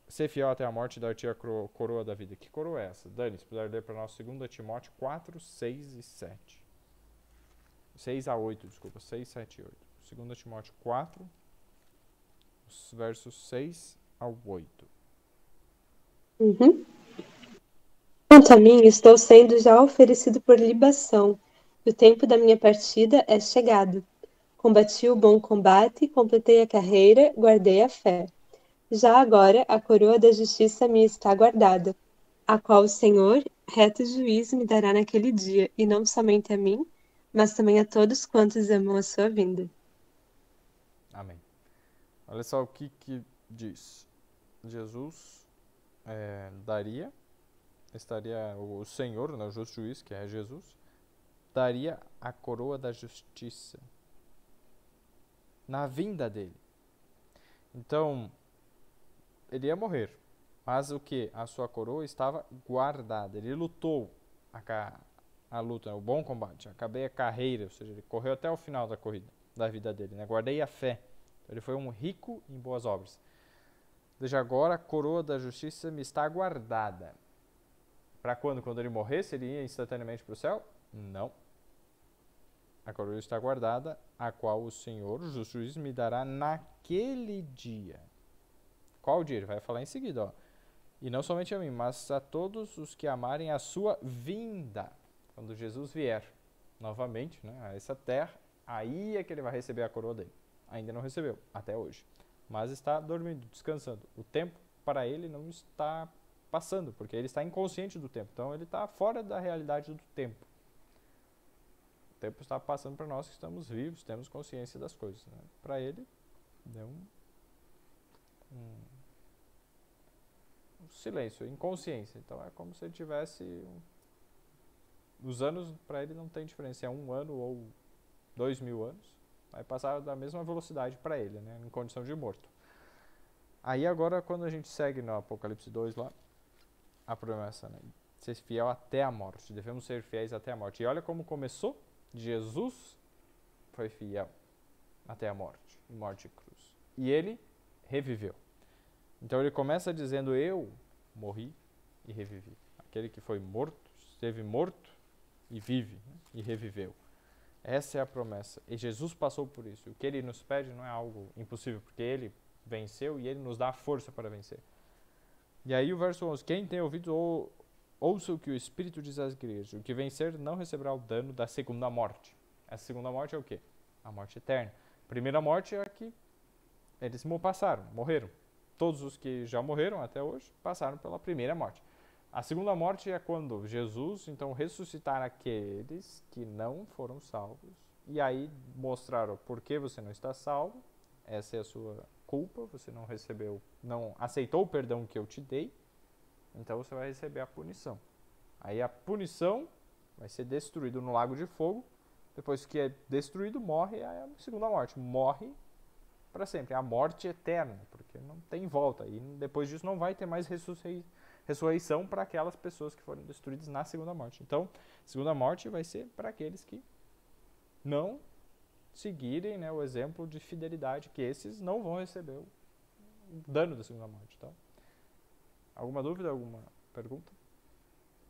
A: ser fiel até a morte e dar-te a coroa da vida. Que coroa é essa? Dani, se puder ler para nós 2 Timóteo 4, 6 e 7. 6 a 8, desculpa, 6, 7 e 8. 2 Timóteo 4, os versos 6 ao 8.
G: Uhum. Quanto a mim, estou sendo já oferecido por libação, e o tempo da minha partida é chegado. Combati o bom combate, completei a carreira, guardei a fé. Já agora a coroa da justiça me está guardada, a qual o Senhor, reto juízo, me dará naquele dia, e não somente a mim, mas também a todos quantos amam a sua vinda.
A: Amém. Olha só o que diz. Jesus estaria o Senhor, né, o justo juiz, que é Jesus, daria a coroa da justiça na vinda dele. Então, ele ia morrer, mas o que? A sua coroa estava guardada. Ele lutou a luta, o bom combate, acabei a carreira, ou seja, ele correu até o final da corrida, da vida dele, né? Guardei a fé. Então, ele foi um rico em boas obras. Desde agora, a coroa da justiça me está guardada. Para quando? Quando ele morresse, ele ia instantaneamente para o céu? Não. A coroa está guardada, a qual o Senhor, o justo juiz, me dará naquele dia. Qual dia? Ele vai falar em seguida, ó. E não somente a mim, mas a todos os que amarem a sua vinda. Quando Jesus vier novamente, né, a essa terra, aí é que ele vai receber a coroa dele. Ainda não recebeu, até hoje. Mas está dormindo, descansando. O tempo para ele não está passando, porque ele está inconsciente do tempo. Então ele está fora da realidade do tempo. O tempo está passando para nós que estamos vivos, temos consciência das coisas. Né? Para ele, deu um silêncio, inconsciência. Então é como se ele tivesse... Os anos para ele não tem diferença, é 1 ano ou 2000 anos. Vai passar da mesma velocidade para ele, né? Em condição de morto. Aí agora, quando a gente segue no Apocalipse 2 lá, a promessa, né? Ser fiel até a morte. Devemos ser fiéis até a morte. E olha como começou. Jesus foi fiel até a morte, em morte e cruz. E ele reviveu. Então ele começa dizendo, eu morri e revivi. Aquele que foi morto, esteve morto e vive, né? E reviveu. Essa é a promessa. E Jesus passou por isso. O que ele nos pede não é algo impossível, porque ele venceu e ele nos dá a força para vencer. E aí o verso 11. Quem tem ouvido, ouça o que o Espírito diz às igrejas. O que vencer não receberá o dano da segunda morte. A segunda morte é o quê? A morte eterna. A primeira morte é a que eles morreram. Todos os que já morreram até hoje passaram pela primeira morte. A segunda morte é quando Jesus, então, ressuscitar aqueles que não foram salvos. E aí mostraram por que você não está salvo. Essa é a sua culpa. Você não recebeu, não aceitou o perdão que eu te dei. Então você vai receber a punição. Aí a punição vai ser destruído no lago de fogo. Depois que é destruído, morre a segunda morte. Morre para sempre. A morte eterna, porque não tem volta. E depois disso não vai ter mais ressurreição para aquelas pessoas que foram destruídas na segunda morte. Então, a segunda morte vai ser para aqueles que não seguirem, né, o exemplo de fidelidade, que esses não vão receber o dano da segunda morte. Então, alguma dúvida, alguma pergunta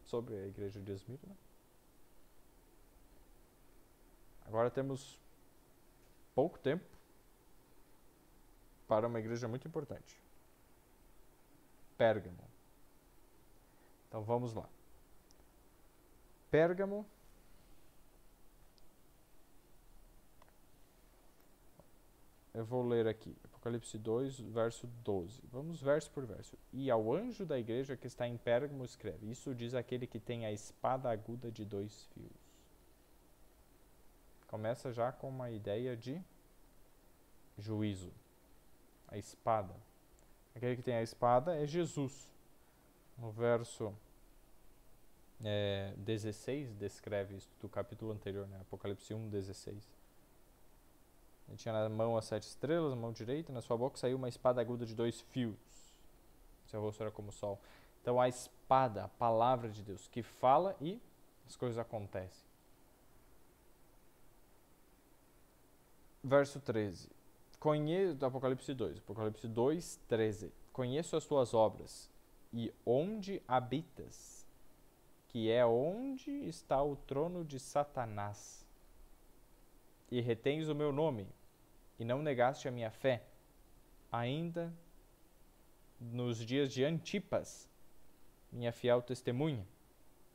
A: sobre a igreja de Esmirna? Agora temos pouco tempo para uma igreja muito importante. Pérgamo. Então vamos lá. Pérgamo. Eu vou ler aqui, Apocalipse 2, verso 12. Vamos verso por verso. E ao anjo da igreja que está em Pérgamo escreve, isso diz aquele que tem a espada aguda de 2 fios. Começa já com uma ideia de juízo. A espada. Aquele que tem a espada é Jesus. No verso 16, descreve isso do capítulo anterior, né? Apocalipse 1, 16. Ele tinha na mão as 7 estrelas, na mão direita, na sua boca saiu uma espada aguda de 2 fios. Seu rosto era como o sol. Então a espada, a palavra de Deus, que fala e as coisas acontecem. Verso 13. Do Apocalipse 2. Apocalipse 2, 13. Conheço as tuas obras e onde habitas, que é onde está o trono de Satanás. E retens o meu nome, e não negaste a minha fé, ainda nos dias de Antipas, minha fiel testemunha,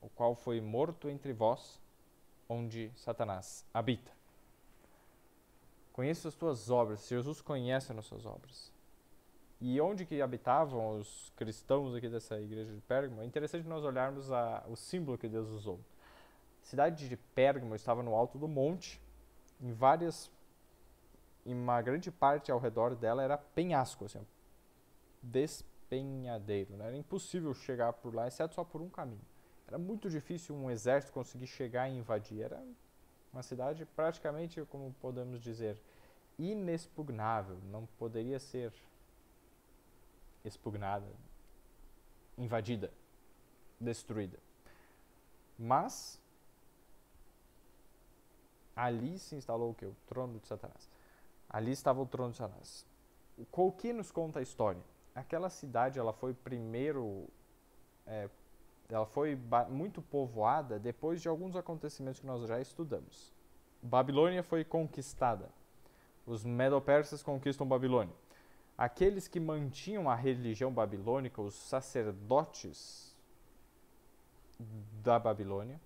A: o qual foi morto entre vós, onde Satanás habita. Conheço as tuas obras, Jesus conhece as nossas obras. E onde que habitavam os cristãos aqui dessa igreja de Pérgamo? É interessante nós olharmos o símbolo que Deus usou. A cidade de Pérgamo estava no alto do monte, em uma grande parte ao redor dela era penhasco, assim, despenhadeiro, né? Era impossível chegar por lá, exceto só por um caminho. Era muito difícil um exército conseguir chegar e invadir. Era uma cidade praticamente, como podemos dizer, inexpugnável. Não poderia ser expugnada, invadida, destruída. Mas ali se instalou o quê? O trono de Satanás. Ali estava o trono de Satanás. O que nos conta a história? Aquela cidade, ela foi primeiro, ela foi muito povoada depois de alguns acontecimentos que nós já estudamos. Babilônia foi conquistada. Os medo-persas conquistam Babilônia. Aqueles que mantinham a religião babilônica, os sacerdotes da Babilônia,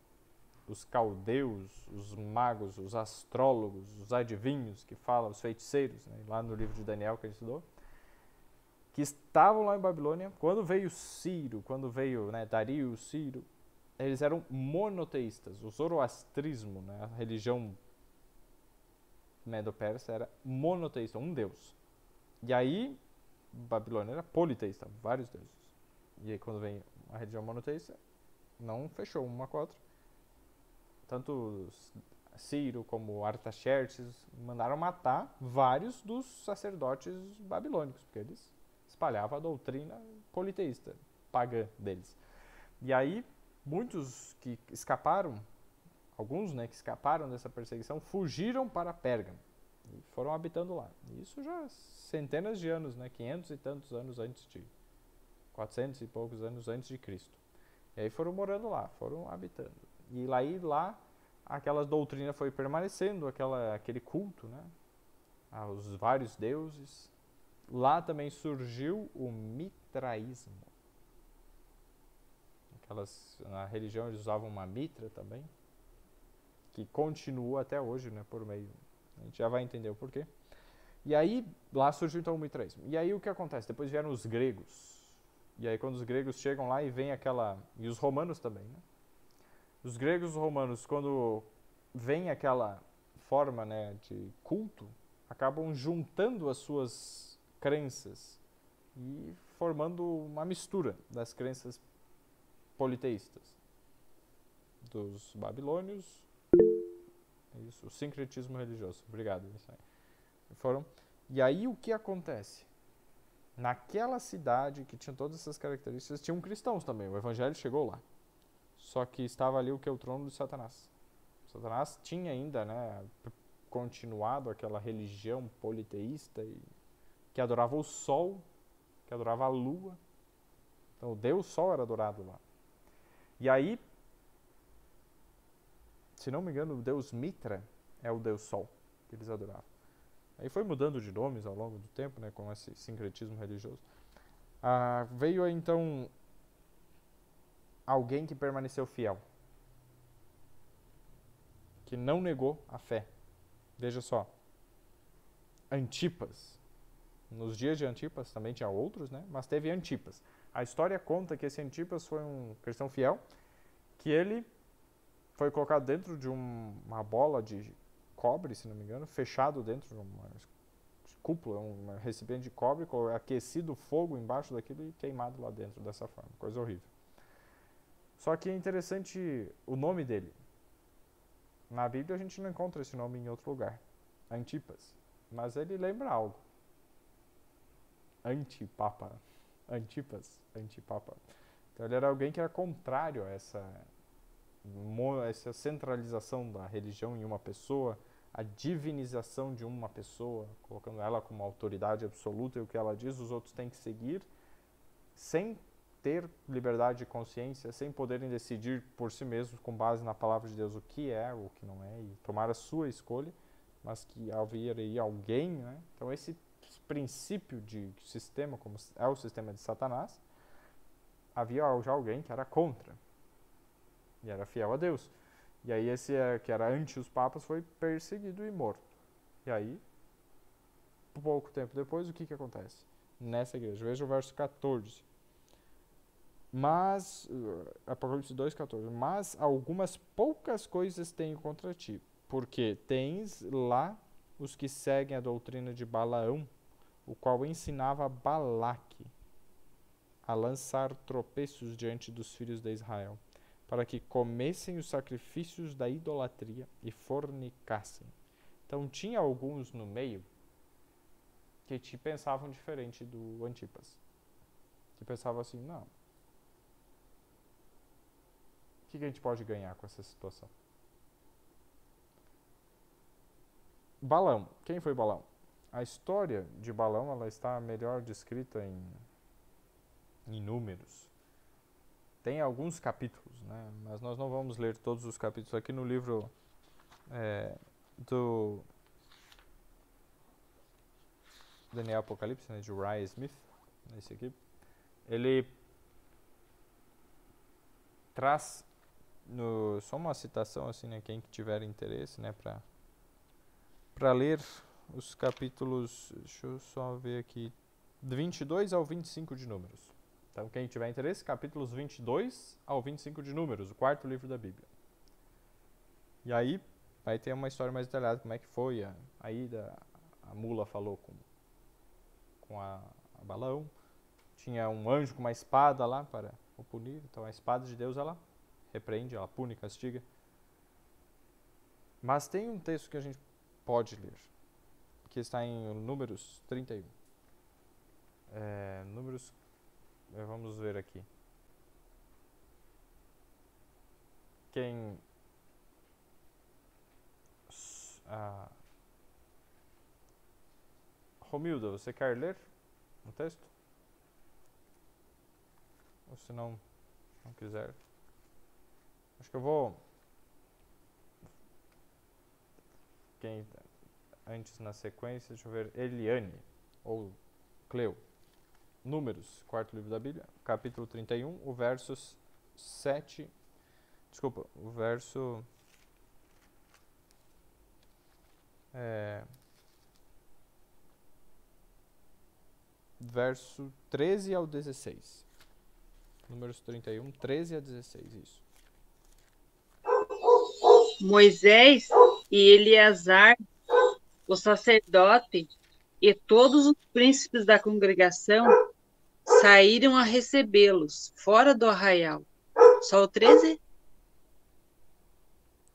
A: os caldeus, os magos, os astrólogos, os adivinhos, que falam, os feiticeiros, né, lá no livro de Daniel que a gente estudou, que estavam lá em Babilônia, quando veio Ciro, Dario, Ciro, eles eram monoteístas. O zoroastrismo, né, a religião medo-persa, era monoteísta, um deus. E aí, Babilônia era politeísta, vários deuses. E aí, quando vem a religião monoteísta, não fechou uma com a outra. Tanto Ciro como Artaxerxes mandaram matar vários dos sacerdotes babilônicos, porque eles espalhavam a doutrina politeísta, pagã deles. E aí, muitos que escaparam, alguns, né, que escaparam dessa perseguição, fugiram para Pérgamo e foram habitando lá. Isso já centenas de anos, né, 500 e tantos anos antes de 400 e poucos anos antes de Cristo. E aí foram morando lá, foram habitando. E lá aquela doutrina foi permanecendo, aquele culto, né, aos vários deuses. Lá também surgiu o mitraísmo. Na religião eles usavam uma mitra também, que continua até hoje, né, por meio. A gente já vai entender o porquê. E aí, lá surgiu então o mitraísmo. E aí o que acontece? Depois vieram os gregos. E aí quando os gregos chegam lá e vem e os romanos também, né? Os gregos e os romanos, quando vem aquela forma, né, de culto, acabam juntando as suas crenças e formando uma mistura das crenças politeístas dos babilônios. Isso, o sincretismo religioso. Obrigado. Isso aí. E aí o que acontece? Naquela cidade que tinha todas essas características, tinham cristãos também. O evangelho chegou lá. Só que estava ali o que é o trono de Satanás. Satanás tinha ainda, né, continuado aquela religião politeísta que adorava o sol, que adorava a lua. Então o Deus Sol era adorado lá. E aí, se não me engano, o Deus Mitra é o Deus Sol que eles adoravam. Aí foi mudando de nomes ao longo do tempo, né, com esse sincretismo religioso. Veio então alguém que permaneceu fiel, que não negou a fé. Veja só, Antipas. Nos dias de Antipas também tinha outros, né, mas teve Antipas. A história conta que esse Antipas foi um cristão fiel, que ele foi colocado dentro de uma bola de cobre, se não me engano, fechado dentro de uma cúpula, um recipiente de cobre, aquecido fogo embaixo daquilo e queimado lá dentro dessa forma. Coisa horrível. Só que é interessante o nome dele. Na Bíblia a gente não encontra esse nome em outro lugar. Antipas. mas ele lembra algo. Antipapa. Antipapa. Então ele era alguém que era contrário a essa centralização da religião em uma pessoa, a divinização de uma pessoa, colocando ela como autoridade absoluta e o que ela diz os outros têm que seguir, sem ter liberdade de consciência, sem poderem decidir por si mesmos, com base na palavra de Deus, o que é ou o que não é, e tomar a sua escolha, mas que haveria alguém, né? Então esse princípio de sistema, como é o sistema de Satanás, havia já alguém que era contra, e era fiel a Deus. E aí esse que era anti os papas foi perseguido e morto. E aí, pouco tempo depois, o que acontece? Nessa igreja, veja o verso 14. Mas, Apocalipse 2,14, mas algumas poucas coisas tenho contra ti, porque tens lá os que seguem a doutrina de Balaão, o qual ensinava Balaque a lançar tropeços diante dos filhos de Israel, para que comessem os sacrifícios da idolatria e fornicassem. Então tinha alguns no meio que pensavam diferente do Antipas. Que pensavam assim, não. O que a gente pode ganhar com essa situação? Balaão. Quem foi Balaão? A história de Balaão ela está melhor descrita em Números. Tem alguns capítulos, né? Mas nós não vamos ler todos os capítulos aqui no livro do Daniel Apocalipse, né, de Uriah Smith, esse aqui. Ele traz só uma citação assim, né, quem tiver interesse, né, para ler os capítulos, deixa eu só ver aqui, de 22 ao 25 de Números. Então, quem tiver interesse, capítulos 22 ao 25 de Números, o quarto livro da Bíblia. E aí, vai ter uma história mais detalhada, como é que foi a ida, a mula falou com a Balaão, tinha um anjo com uma espada lá para o punir, então a espada de Deus, ela repreende, ela pune, castiga. Mas tem um texto que a gente pode ler, que está em Números 31. Números, vamos ver aqui. Romilda, você quer ler um texto? Ou se não quiser. Acho que eu vou... Antes na sequência, deixa eu ver. Eliane, ou Cleo. Números, quarto livro da Bíblia, capítulo 31, o verso 7... Desculpa, o verso... verso 13 ao 16. Números 31, 13 a 16, isso.
I: Moisés e Eleazar, o sacerdote, e todos os príncipes da congregação saíram a recebê-los fora do arraial. Só o 13?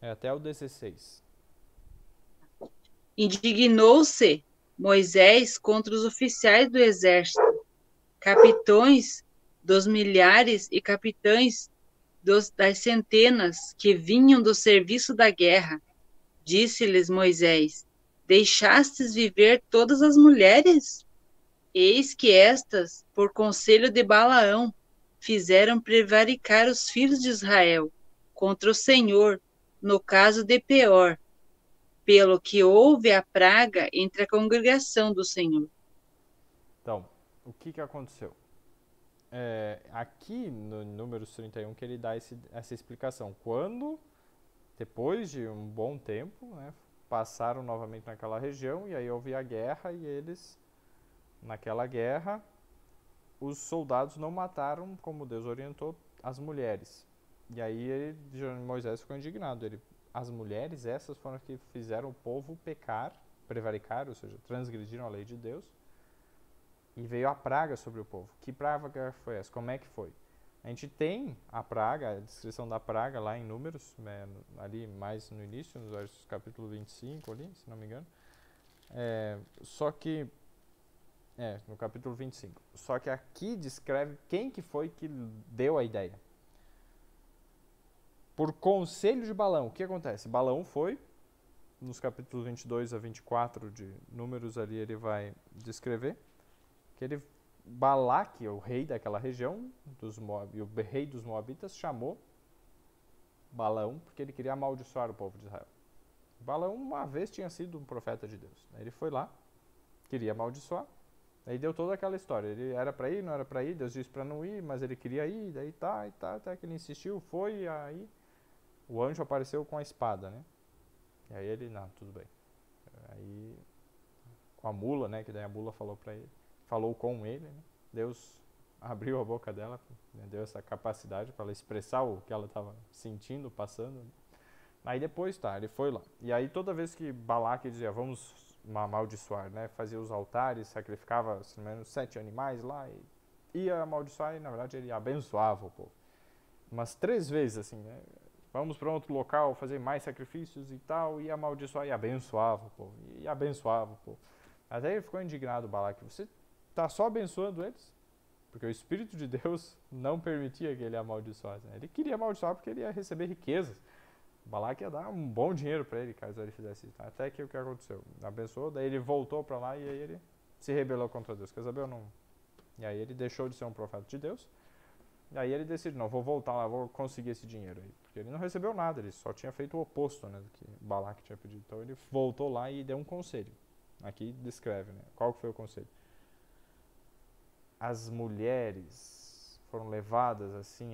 A: Até o 16.
I: Indignou-se Moisés contra os oficiais do exército, capitães dos milhares e capitães das centenas que vinham do serviço da guerra. Disse-lhes Moisés: deixastes viver todas as mulheres? Eis que estas, por conselho de Balaão, fizeram prevaricar os filhos de Israel contra o Senhor, no caso de Peor, pelo que houve a praga entre a congregação do Senhor.
A: Então, o que aconteceu? Aqui no Números 31 que ele dá essa explicação. Quando, depois de um bom tempo, né, passaram novamente naquela região e aí houve a guerra e eles, naquela guerra, os soldados não mataram, como Deus orientou, as mulheres. E aí Moisés ficou indignado. As mulheres, essas foram as que fizeram o povo pecar, prevaricar, ou seja, transgrediram a lei de Deus. E veio a praga sobre o povo. Que praga foi essa? Como é que foi? A gente tem a praga, a descrição da praga lá em Números, ali mais no início, nos versos capítulo 25 ali, se não me engano. Só que, no capítulo 25. Só que aqui descreve quem que foi que deu a ideia. Por conselho de Balaão, o que acontece? Balaão foi, nos capítulos 22 a 24 de Números ali, ele vai descrever que Balaque, o rei daquela região, e o rei dos Moabitas, chamou Balaão porque ele queria amaldiçoar o povo de Israel. Balaão uma vez tinha sido um profeta de Deus. Ele foi lá, queria amaldiçoar, aí deu toda aquela história. Ele era para ir, não era para ir, Deus disse para não ir, mas ele queria ir, daí tá, até que ele insistiu, foi, e aí o anjo apareceu com a espada, né? E aí ele, não, tudo bem. Aí, com a mula, né, que daí a mula falou para ele, falou com ele, né? Deus abriu a boca dela, né, deu essa capacidade para ela expressar o que ela estava sentindo, passando. Aí depois, ele foi lá. E aí toda vez que Balaque dizia, vamos amaldiçoar, né, fazia os altares, sacrificava, se não me engano, 7 animais lá, e ia amaldiçoar, e na verdade ele abençoava o povo. Umas 3 vezes, assim, né? Vamos para outro local, fazer mais sacrifícios e tal, e amaldiçoar, e abençoava o povo, e abençoava o povo. Até ele ficou indignado, Balaque, você está só abençoando eles? Porque o Espírito de Deus não permitia que ele amaldiçoasse, né? Ele queria amaldiçoar porque ele ia receber riquezas. Balaque ia dar um bom dinheiro para ele, caso ele fizesse isso. Até que o que aconteceu? Abençoou, daí ele voltou para lá e aí ele se rebelou contra Deus. Jezabel não... E aí ele deixou de ser um profeta de Deus. E aí ele decidiu, não, vou voltar lá, vou conseguir esse dinheiro aí. Porque ele não recebeu nada, ele só tinha feito o oposto, né, do que Balaque tinha pedido. Então ele voltou lá e deu um conselho. Aqui descreve, né, qual que foi o conselho. As mulheres foram levadas, assim,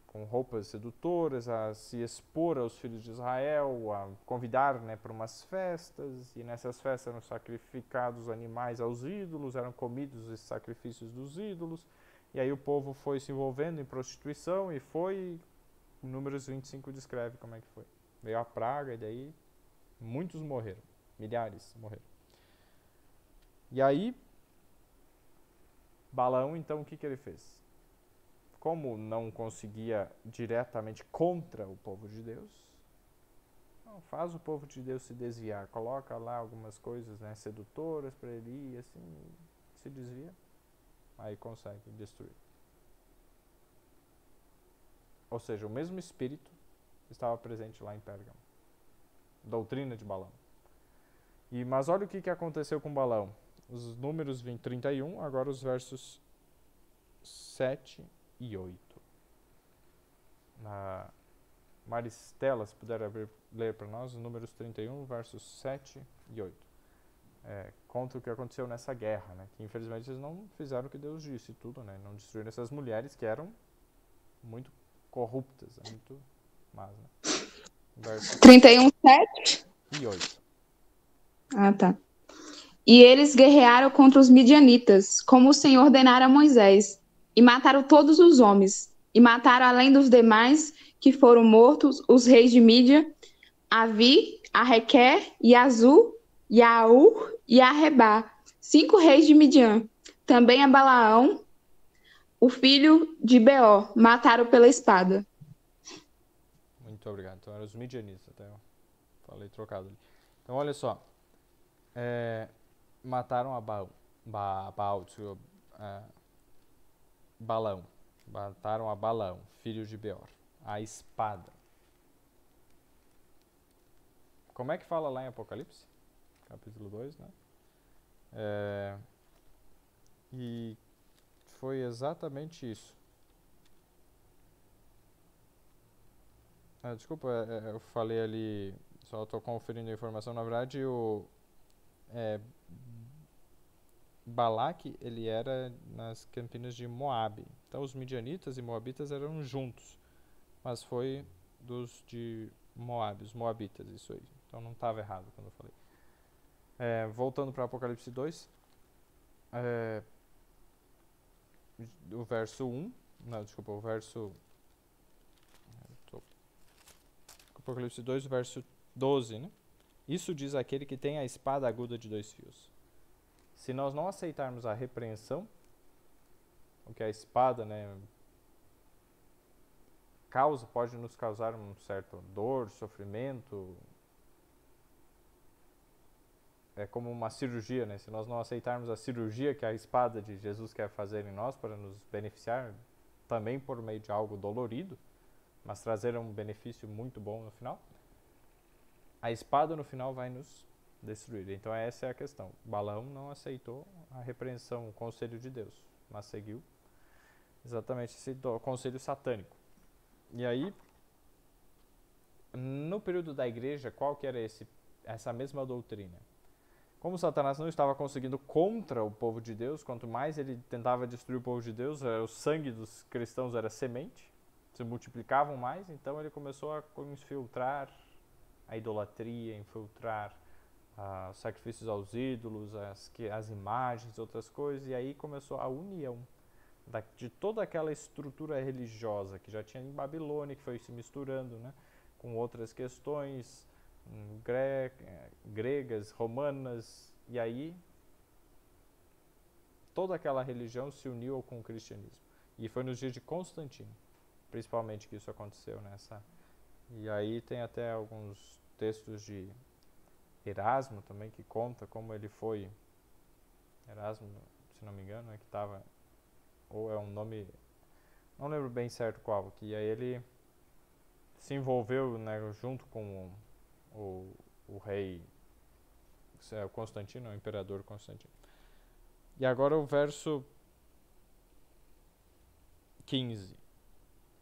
A: com roupas sedutoras, a se expor aos filhos de Israel, a convidar, né, para umas festas. E nessas festas eram sacrificados animais aos ídolos, eram comidos os sacrifícios dos ídolos. E aí o povo foi se envolvendo em prostituição e foi... Números 25 descreve como é que foi. Veio a praga e daí muitos morreram. Milhares morreram. E aí, Balaão, então, o que ele fez? Como não conseguia diretamente contra o povo de Deus, faz o povo de Deus se desviar. Coloca lá algumas coisas, né, sedutoras para ele ir, assim, se desvia. Aí consegue destruir. Ou seja, o mesmo espírito estava presente lá em Pérgamo. Doutrina de Balaão. Mas olha o que aconteceu com Balaão. Os números 31, agora os versos 7 e 8. Maristela, se puder ler para nós, os números 31, versos 7 e 8. Contra o que aconteceu nessa guerra, né? Que infelizmente eles não fizeram o que Deus disse e tudo, né? Não destruíram essas mulheres que eram muito corruptas, muito más, né? Verso
F: 31, 7
A: e 8.
F: Ah, tá. E eles guerrearam contra os midianitas, como o Senhor ordenara a Moisés, e mataram todos os homens, e mataram além dos demais que foram mortos os reis de Mídia, Avi, Arrequer, Yazu, Yaú e Arrebá, 5 reis de Midian. Também a Balaão, o filho de Beor, mataram pela espada.
A: Muito obrigado. Então eram os midianitas, até eu falei trocado ali. Então olha só, mataram a Balaão. Mataram a Balaão, filho de Beor, a espada. Como é que fala lá em Apocalipse? Capítulo 2, né? E foi exatamente isso. Desculpa, eu falei ali, só estou conferindo a informação. Na verdade, o Balaque, ele era nas campinas de Moabe. Então, os midianitas e moabitas eram juntos. Mas foi dos de Moabe, os moabitas, isso aí. Então, não estava errado quando eu falei. Voltando para Apocalipse 2, o verso 1, não, desculpa, o verso... Apocalipse 2, verso 12, né? Isso diz aquele que tem a espada aguda de 2 fios. Se nós não aceitarmos a repreensão, o que a espada, né, pode nos causar um certo dor, sofrimento, é como uma cirurgia, né? Se nós não aceitarmos a cirurgia que a espada de Jesus quer fazer em nós para nos beneficiar, também por meio de algo dolorido, mas trazer um benefício muito bom no final, a espada no final vai nos destruir. Então essa é a questão. Balaão não aceitou a repreensão, o conselho de Deus, mas seguiu exatamente esse conselho satânico. E aí, no período da igreja, qual que era essa mesma doutrina? Como Satanás não estava conseguindo contra o povo de Deus, quanto mais ele tentava destruir o povo de Deus, o sangue dos cristãos era semente, se multiplicavam mais, então ele começou a infiltrar a idolatria, infiltrar os sacrifícios aos ídolos, as imagens, outras coisas, e aí começou a união de toda aquela estrutura religiosa que já tinha em Babilônia, que foi se misturando, né, com outras questões gregas, romanas, e aí toda aquela religião se uniu com o cristianismo. E foi nos dias de Constantino, principalmente, que isso aconteceu nessa. E aí tem até alguns textos de Erasmo também, que conta como ele foi, Erasmo, se não me engano, que estava, ou é um nome, não lembro bem certo qual, que aí ele se envolveu, né, junto com o rei Constantino, o imperador Constantino. E agora o verso 15.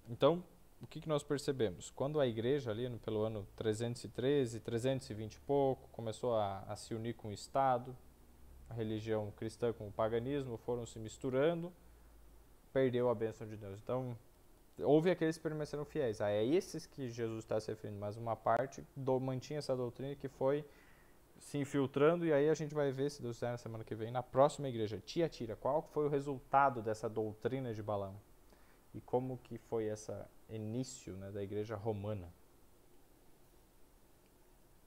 A: Então, o que nós percebemos? Quando a igreja ali pelo ano 313, 320 e pouco, começou a se unir com o Estado, a religião cristã com o paganismo foram se misturando, perdeu a bênção de Deus. Então, houve aqueles que permaneceram fiéis. É esses que Jesus está se referindo, mas uma parte mantinha essa doutrina que foi se infiltrando, e aí a gente vai ver, se Deus quiser, na semana que vem, na próxima igreja, Tiatira, qual foi o resultado dessa doutrina de Balaão? E como que foi esse início, né, da igreja romana.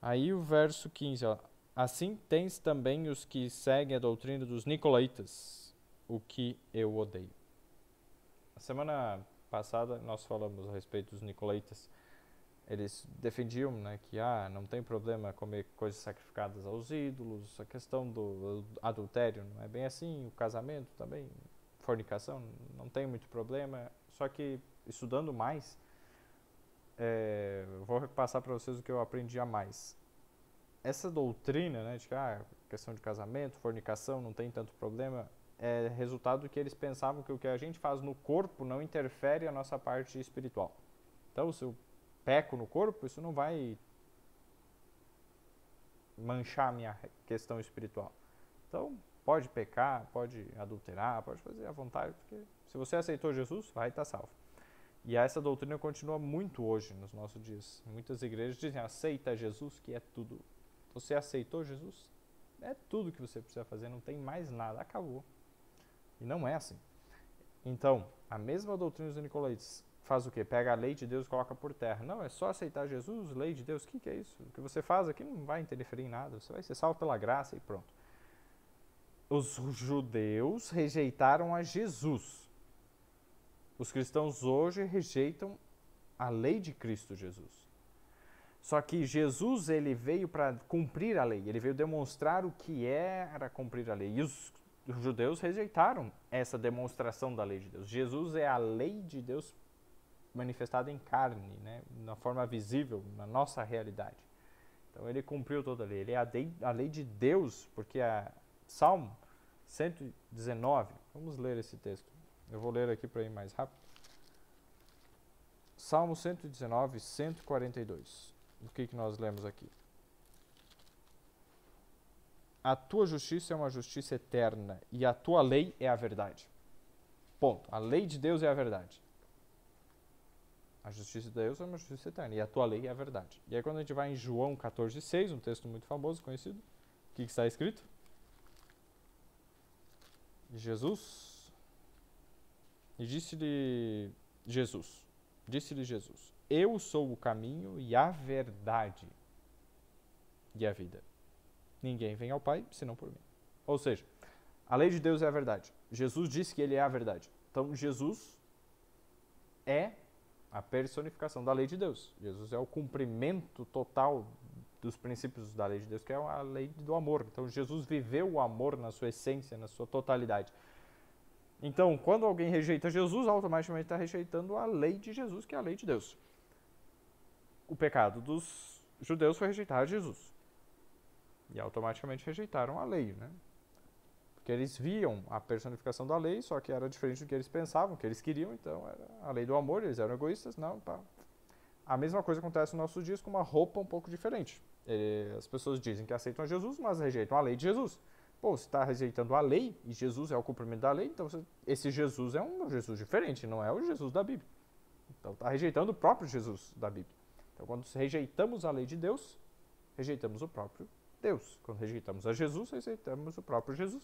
A: Aí o verso 15, ó. Assim tens também os que seguem a doutrina dos nicolaítas, o que eu odeio. Na semana passada nós falamos a respeito dos nicolaítas. Eles defendiam, né, que não tem problema comer coisas sacrificadas aos ídolos, a questão do adultério não é bem assim, o casamento também, fornicação, não tem muito problema. Só que, estudando mais, eu vou passar para vocês o que eu aprendi a mais. Essa doutrina, né, de que questão de casamento, fornicação, não tem tanto problema, é resultado que eles pensavam que o que a gente faz no corpo não interfere a nossa parte espiritual. Então, se eu peco no corpo, isso não vai manchar a minha questão espiritual. Então, pode pecar, pode adulterar, pode fazer à vontade, porque se você aceitou Jesus, vai estar salvo. E essa doutrina continua muito hoje, nos nossos dias. Muitas igrejas dizem, aceita Jesus, que é tudo. Você aceitou Jesus? É tudo que você precisa fazer, não tem mais nada, acabou. E não é assim. Então, a mesma doutrina dos nicolaítas faz o quê? Pega a lei de Deus e coloca por terra. Não, é só aceitar Jesus, lei de Deus, o que é isso? O que você faz aqui não vai interferir em nada, você vai ser salvo pela graça e pronto. Os judeus rejeitaram a Jesus. Os cristãos hoje rejeitam a lei de Cristo Jesus. Só que Jesus, ele veio para cumprir a lei, ele veio demonstrar o que era cumprir a lei. E os judeus rejeitaram essa demonstração da lei de Deus. Jesus é a lei de Deus manifestada em carne, né, na forma visível, na nossa realidade. Então ele cumpriu toda a lei. Ele é a lei de Deus, porque Salmo 119, vamos ler esse texto. Eu vou ler aqui para ir mais rápido. Salmo 119, 142. O que nós lemos aqui? A tua justiça é uma justiça eterna e a tua lei é a verdade. Ponto. A lei de Deus é a verdade. A justiça de Deus é uma justiça eterna e a tua lei é a verdade. E aí quando a gente vai em João 14,6, um texto muito famoso, conhecido, o que está escrito? Jesus, e disse-lhe Jesus, eu sou o caminho e a verdade e a vida. Ninguém vem ao Pai senão por mim. Ou seja, a lei de Deus é a verdade. Jesus disse que ele é a verdade. Então Jesus é a personificação da lei de Deus. Jesus é o cumprimento total dos princípios da lei de Deus, que é a lei do amor. Então, Jesus viveu o amor na sua essência, na sua totalidade. Então, quando alguém rejeita Jesus, automaticamente está rejeitando a lei de Jesus, que é a lei de Deus. O pecado dos judeus foi rejeitar Jesus. E automaticamente rejeitaram a lei, né? Porque eles viam a personificação da lei, só que era diferente do que eles pensavam, que eles queriam, então era a lei do amor, eles eram egoístas, não, pá. A mesma coisa acontece nos nossos dias com uma roupa um pouco diferente. As pessoas dizem que aceitam Jesus, mas rejeitam a lei de Jesus. Pô, você está rejeitando a lei, e Jesus é o cumprimento da lei, então esse Jesus é um Jesus diferente, não é o Jesus da Bíblia. Então está rejeitando o próprio Jesus da Bíblia. Então quando rejeitamos a lei de Deus, rejeitamos o próprio Deus. Quando rejeitamos a Jesus, rejeitamos o próprio Jesus.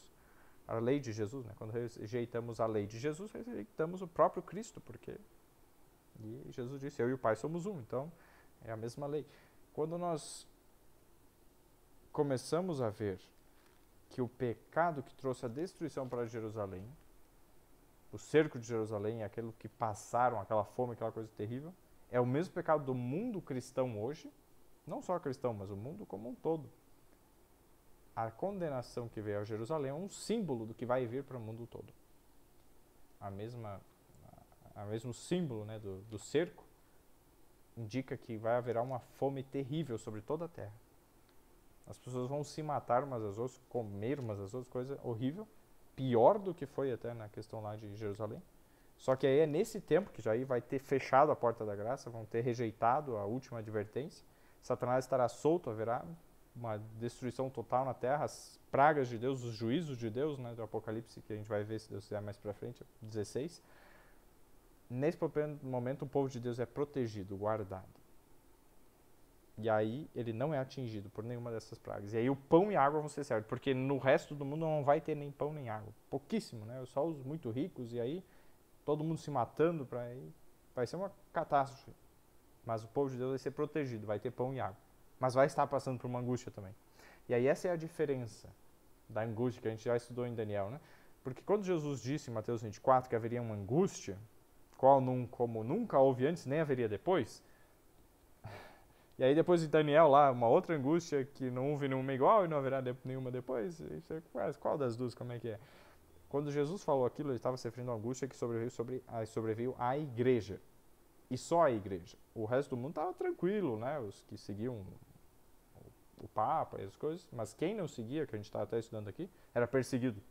A: A lei de Jesus, né? Quando rejeitamos a lei de Jesus, rejeitamos o próprio Cristo, porque e Jesus disse, eu e o Pai somos um, então é a mesma lei. Quando nós começamos a ver que o pecado que trouxe a destruição para Jerusalém, o cerco de Jerusalém, aquilo que passaram, aquela fome, aquela coisa terrível, é o mesmo pecado do mundo cristão hoje, não só cristão, mas o mundo como um todo. A condenação que veio a Jerusalém é um símbolo do que vai vir para o mundo todo. A mesmo símbolo, né, do cerco indica que vai haver uma fome terrível sobre toda a terra. As pessoas vão se matar umas às outras, comer umas às outras, coisa horrível, pior do que foi até na questão lá de Jerusalém. Só que aí é nesse tempo que já aí vai ter fechado a porta da graça, vão ter rejeitado a última advertência, Satanás estará solto, haverá uma destruição total na terra, as pragas de Deus, os juízos de Deus, né, do Apocalipse, que a gente vai ver se Deus quiser mais pra frente, 16. Nesse momento o povo de Deus é protegido, guardado. E aí ele não é atingido por nenhuma dessas pragas. E aí o pão e a água vão ser certos, porque no resto do mundo não vai ter nem pão nem água. Pouquíssimo, né? Só os muito ricos, e aí todo mundo se matando, vai ser uma catástrofe. Mas o povo de Deus vai ser protegido, vai ter pão e água. Mas vai estar passando por uma angústia também. E aí essa é a diferença da angústia que a gente já estudou em Daniel, né? Porque quando Jesus disse em Mateus 24 que haveria uma angústia, como nunca houve antes, nem haveria depois. E aí depois de Daniel lá, uma outra angústia que não houve nenhuma igual e não haverá nenhuma depois. Qual das duas, como é que é? Quando Jesus falou aquilo, ele estava se referindo a uma angústia que sobreveio à igreja. E só a igreja. O resto do mundo estava tranquilo, né? Os que seguiam o Papa e as coisas. Mas quem não seguia, que a gente está até estudando aqui, era perseguido.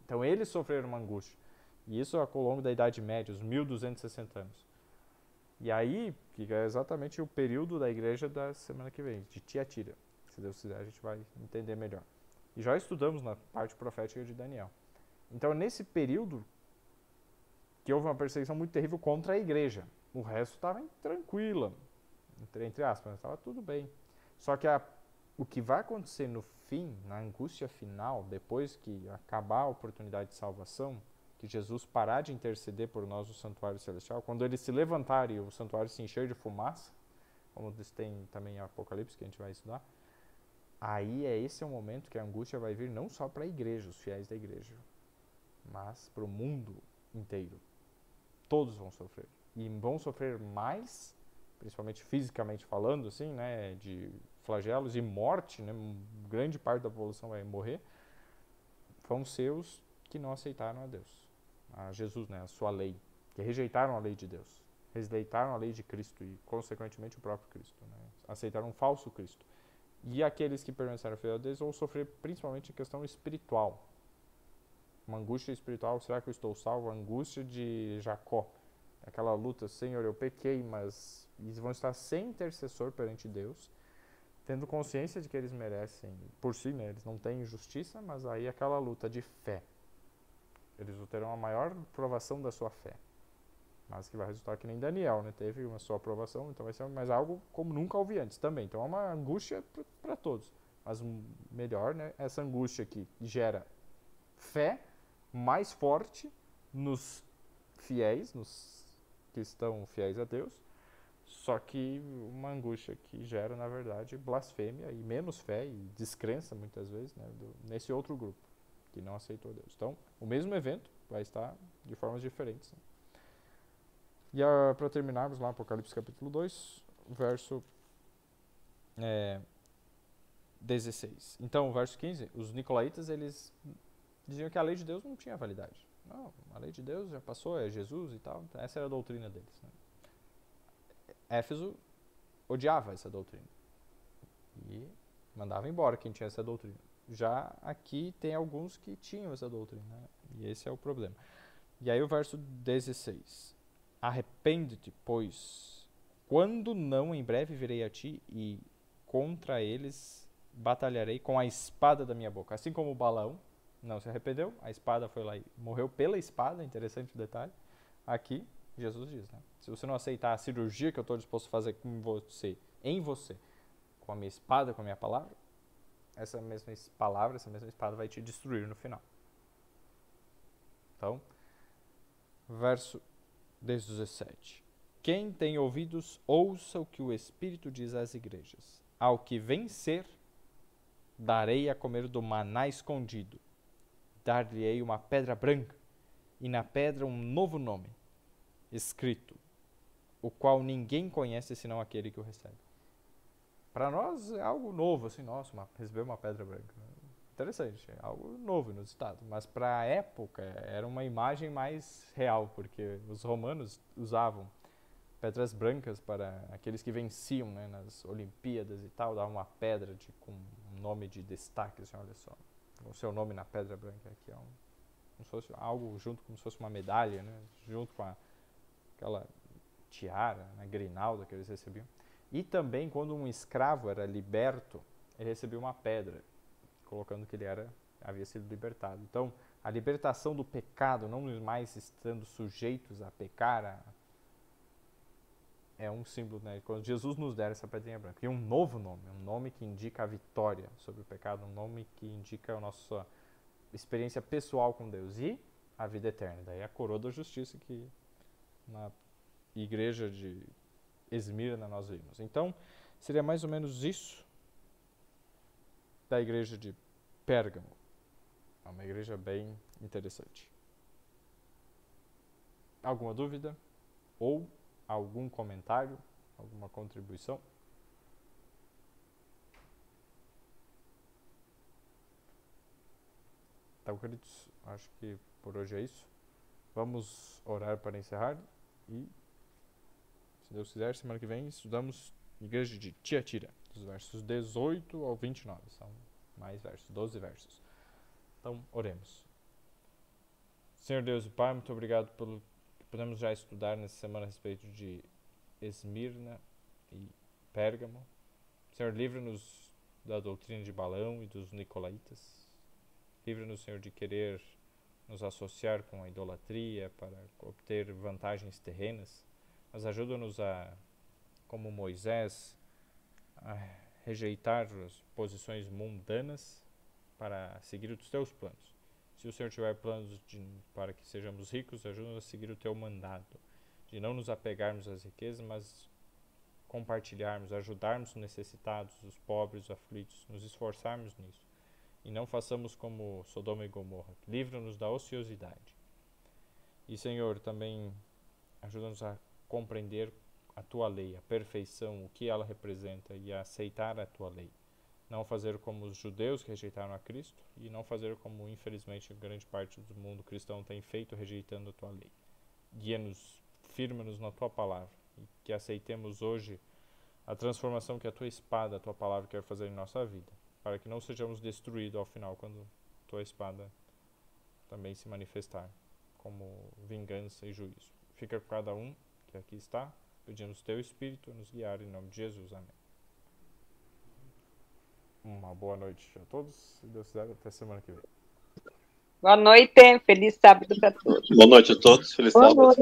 A: Então eles sofreram uma angústia. E isso ao longo da Idade Média, os 1260 anos. E aí, que é exatamente o período da igreja da semana que vem, de Tiatira. Se Deus quiser, a gente vai entender melhor. E já estudamos na parte profética de Daniel. Então, nesse período, que houve uma perseguição muito terrível contra a igreja. O resto estava tranquila, entre aspas, estava tudo bem. Só que o que vai acontecer no fim, na angústia final, depois que acabar a oportunidade de salvação, que Jesus parar de interceder por nós no santuário celestial, quando ele se levantar e o santuário se encher de fumaça, como tem também em Apocalipse, que a gente vai estudar, aí esse é o momento que a angústia vai vir não só para a igreja, os fiéis da igreja, mas para o mundo inteiro. Todos vão sofrer. E vão sofrer mais, principalmente fisicamente falando, assim, né, de flagelos e morte, né, grande parte da população vai morrer, vão ser os que não aceitaram a Deus, a Jesus, né, a sua lei, que rejeitaram a lei de Deus, rejeitaram a lei de Cristo e, consequentemente, o próprio Cristo, né, aceitaram um falso Cristo. E aqueles que permaneceram fiéis a Deus vão sofrer principalmente em questão espiritual, uma angústia espiritual, será que eu estou salvo? A angústia de Jacó, aquela luta, Senhor, eu pequei, mas eles vão estar sem intercessor perante Deus, tendo consciência de que eles merecem, por si, né, eles não têm justiça, mas aí aquela luta de fé, eles terão a maior provação da sua fé, mas que vai resultar que nem Daniel, né, teve uma sua aprovação, então vai ser mais algo como nunca houve antes também, então é uma angústia para todos, mas melhor, né, essa angústia que gera fé mais forte nos fiéis, nos que estão fiéis a Deus, só que uma angústia que gera, na verdade, blasfêmia e menos fé e descrença, muitas vezes, né, nesse outro grupo, que não aceitou Deus. Então, o mesmo evento vai estar de formas diferentes. Né? E para terminarmos lá, Apocalipse capítulo 2, verso 16. Então, verso 15, os nicolaítas, eles diziam que a lei de Deus não tinha validade. Não, a lei de Deus já passou, é Jesus e tal. Então, essa era a doutrina deles. Né? Éfeso odiava essa doutrina e mandava embora quem tinha essa doutrina. Já aqui tem alguns que tinham essa doutrina, né? E esse é o problema. E aí o verso 16. Arrepende-te, pois, quando não, em breve virei a ti e contra eles batalharei com a espada da minha boca. Assim como o Balaão não se arrependeu, a espada foi lá e morreu pela espada, interessante o detalhe. Aqui, Jesus diz, né? Se você não aceitar a cirurgia que eu estou disposto a fazer em você, com a minha espada, com a minha palavra, essa mesma espada vai te destruir no final. Então, verso 17. Quem tem ouvidos, ouça o que o Espírito diz às igrejas. Ao que vencer, darei a comer do maná escondido. Dar-lhe-ei uma pedra branca, e na pedra um novo nome, escrito, o qual ninguém conhece senão aquele que o recebe. Para nós é algo novo, assim, nossa, receber uma pedra branca. Interessante, é algo novo no estado. Mas para a época era uma imagem mais real, porque os romanos usavam pedras brancas para aqueles que venciam, né, nas Olimpíadas e tal, davam uma pedra com um nome de destaque, assim, olha só, o seu nome na pedra branca aqui é como se fosse algo junto, como se fosse uma medalha, né, junto com aquela tiara, né, grinalda que eles recebiam. E também, quando um escravo era liberto, ele recebia uma pedra, colocando que ele havia sido libertado. Então, a libertação do pecado, não mais estando sujeitos a pecar, é um símbolo, né? Quando Jesus nos der essa pedrinha branca. E um novo nome, um nome que indica a vitória sobre o pecado, um nome que indica a nossa experiência pessoal com Deus e a vida eterna. Daí a coroa da justiça que na igreja de Esmirna nós vimos. Então, seria mais ou menos isso da igreja de Pérgamo. É uma igreja bem interessante. Alguma dúvida? Ou algum comentário? Alguma contribuição? Então, queridos, acho que por hoje é isso. Vamos orar para encerrar e, se Deus quiser, semana que vem estudamos Igreja de Tiatira, dos versos 18 ao 29. São mais versos, 12 versos. Então, oremos. Senhor Deus e Pai, muito obrigado pelo que podemos já estudar nessa semana a respeito de Esmirna e Pérgamo. Senhor, livra-nos da doutrina de Balaão e dos nicolaítas. Livra-nos, Senhor, de querer nos associar com a idolatria para obter vantagens terrenas. Mas ajuda-nos a, como Moisés, a rejeitar as posições mundanas para seguir os teus planos. Se o Senhor tiver planos para que sejamos ricos, ajuda-nos a seguir o teu mandado, de não nos apegarmos às riquezas, mas compartilharmos, ajudarmos os necessitados, os pobres, os aflitos, nos esforçarmos nisso. E não façamos como Sodoma e Gomorra. Livra-nos da ociosidade. E, Senhor, também ajuda-nos a compreender a tua lei, a perfeição, o que ela representa e a aceitar a tua lei. Não fazer como os judeus que rejeitaram a Cristo e não fazer como, infelizmente, grande parte do mundo cristão tem feito, rejeitando a tua lei. Guia-nos, firma-nos na tua palavra e que aceitemos hoje a transformação que a tua espada, a tua palavra quer fazer em nossa vida, para que não sejamos destruídos ao final quando a tua espada também se manifestar como vingança e juízo. Fica com cada um que aqui está, pedimos teu Espírito a nos guiar em nome de Jesus. Amém. Uma boa noite a todos, se Deus quiser, até semana que vem.
B: Boa noite, feliz sábado para todos.
H: Boa noite a todos, feliz sábado.